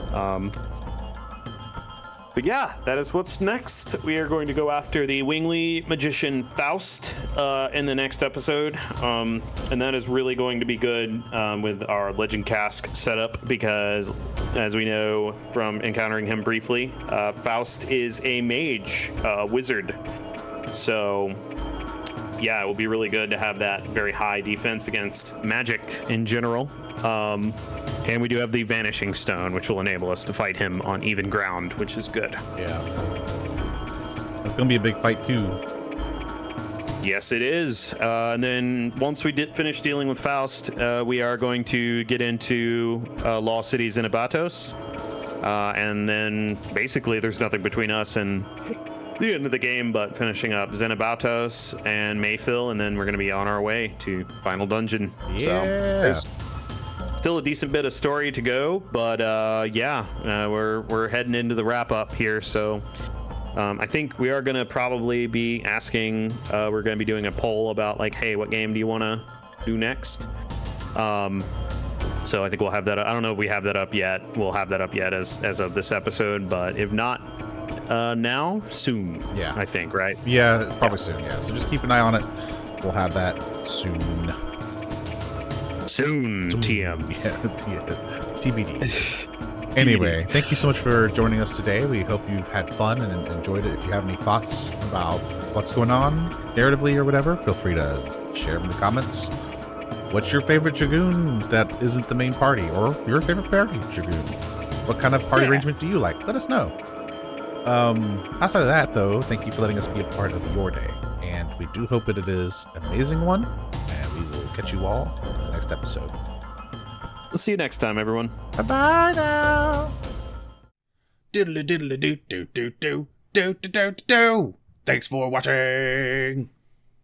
Speaker 2: But yeah, that is what's next. We are going to go after the Wingly Magician Faust in the next episode. And that is really going to be good with our Legend Cask setup, because as we know from encountering him briefly, Faust is a mage, wizard. So yeah, it will be really good to have that very high defense against magic in general. And we do have the Vanishing Stone, which will enable us to fight him on even ground, which is good.
Speaker 1: Yeah. That's going to be a big fight, too.
Speaker 2: Yes, it is. And then once we finish dealing with Faust, we are going to get into Law City Zenebatos. And then basically there's nothing between us and the end of the game but finishing up Zenebatos and Mayfill, and then we're going to be on our way to Final Dungeon.
Speaker 1: Yeah.
Speaker 2: So there's still a decent bit of story to go, but we're heading into the wrap up here. So I think we are going to probably be asking, we're going to be doing a poll about like, hey, what game do you want to do next? So I think we'll have that. I don't know if we have that up yet. We'll have that up yet as of this episode, but if not now, soon.
Speaker 1: Yeah.
Speaker 2: I think, right?
Speaker 1: Yeah, probably soon, yeah. So just keep an eye on it. We'll have that soon.
Speaker 2: Soon, TM.
Speaker 1: Yeah, TBD. Anyway, thank you so much for joining us today. We hope you've had fun and enjoyed it. If you have any thoughts about what's going on narratively or whatever, feel free to share them in the comments. What's your favorite Dragoon that isn't the main party, or your favorite party Dragoon? What kind of party arrangement do you like? Let us know. Outside of that, though, thank you for letting us be a part of your day, and we do hope that it is an amazing one, and we will catch you all in the next episode.
Speaker 2: We'll see you next time, everyone.
Speaker 1: Bye-bye now. Diddly diddly do do do do do do do do. Thanks for watching.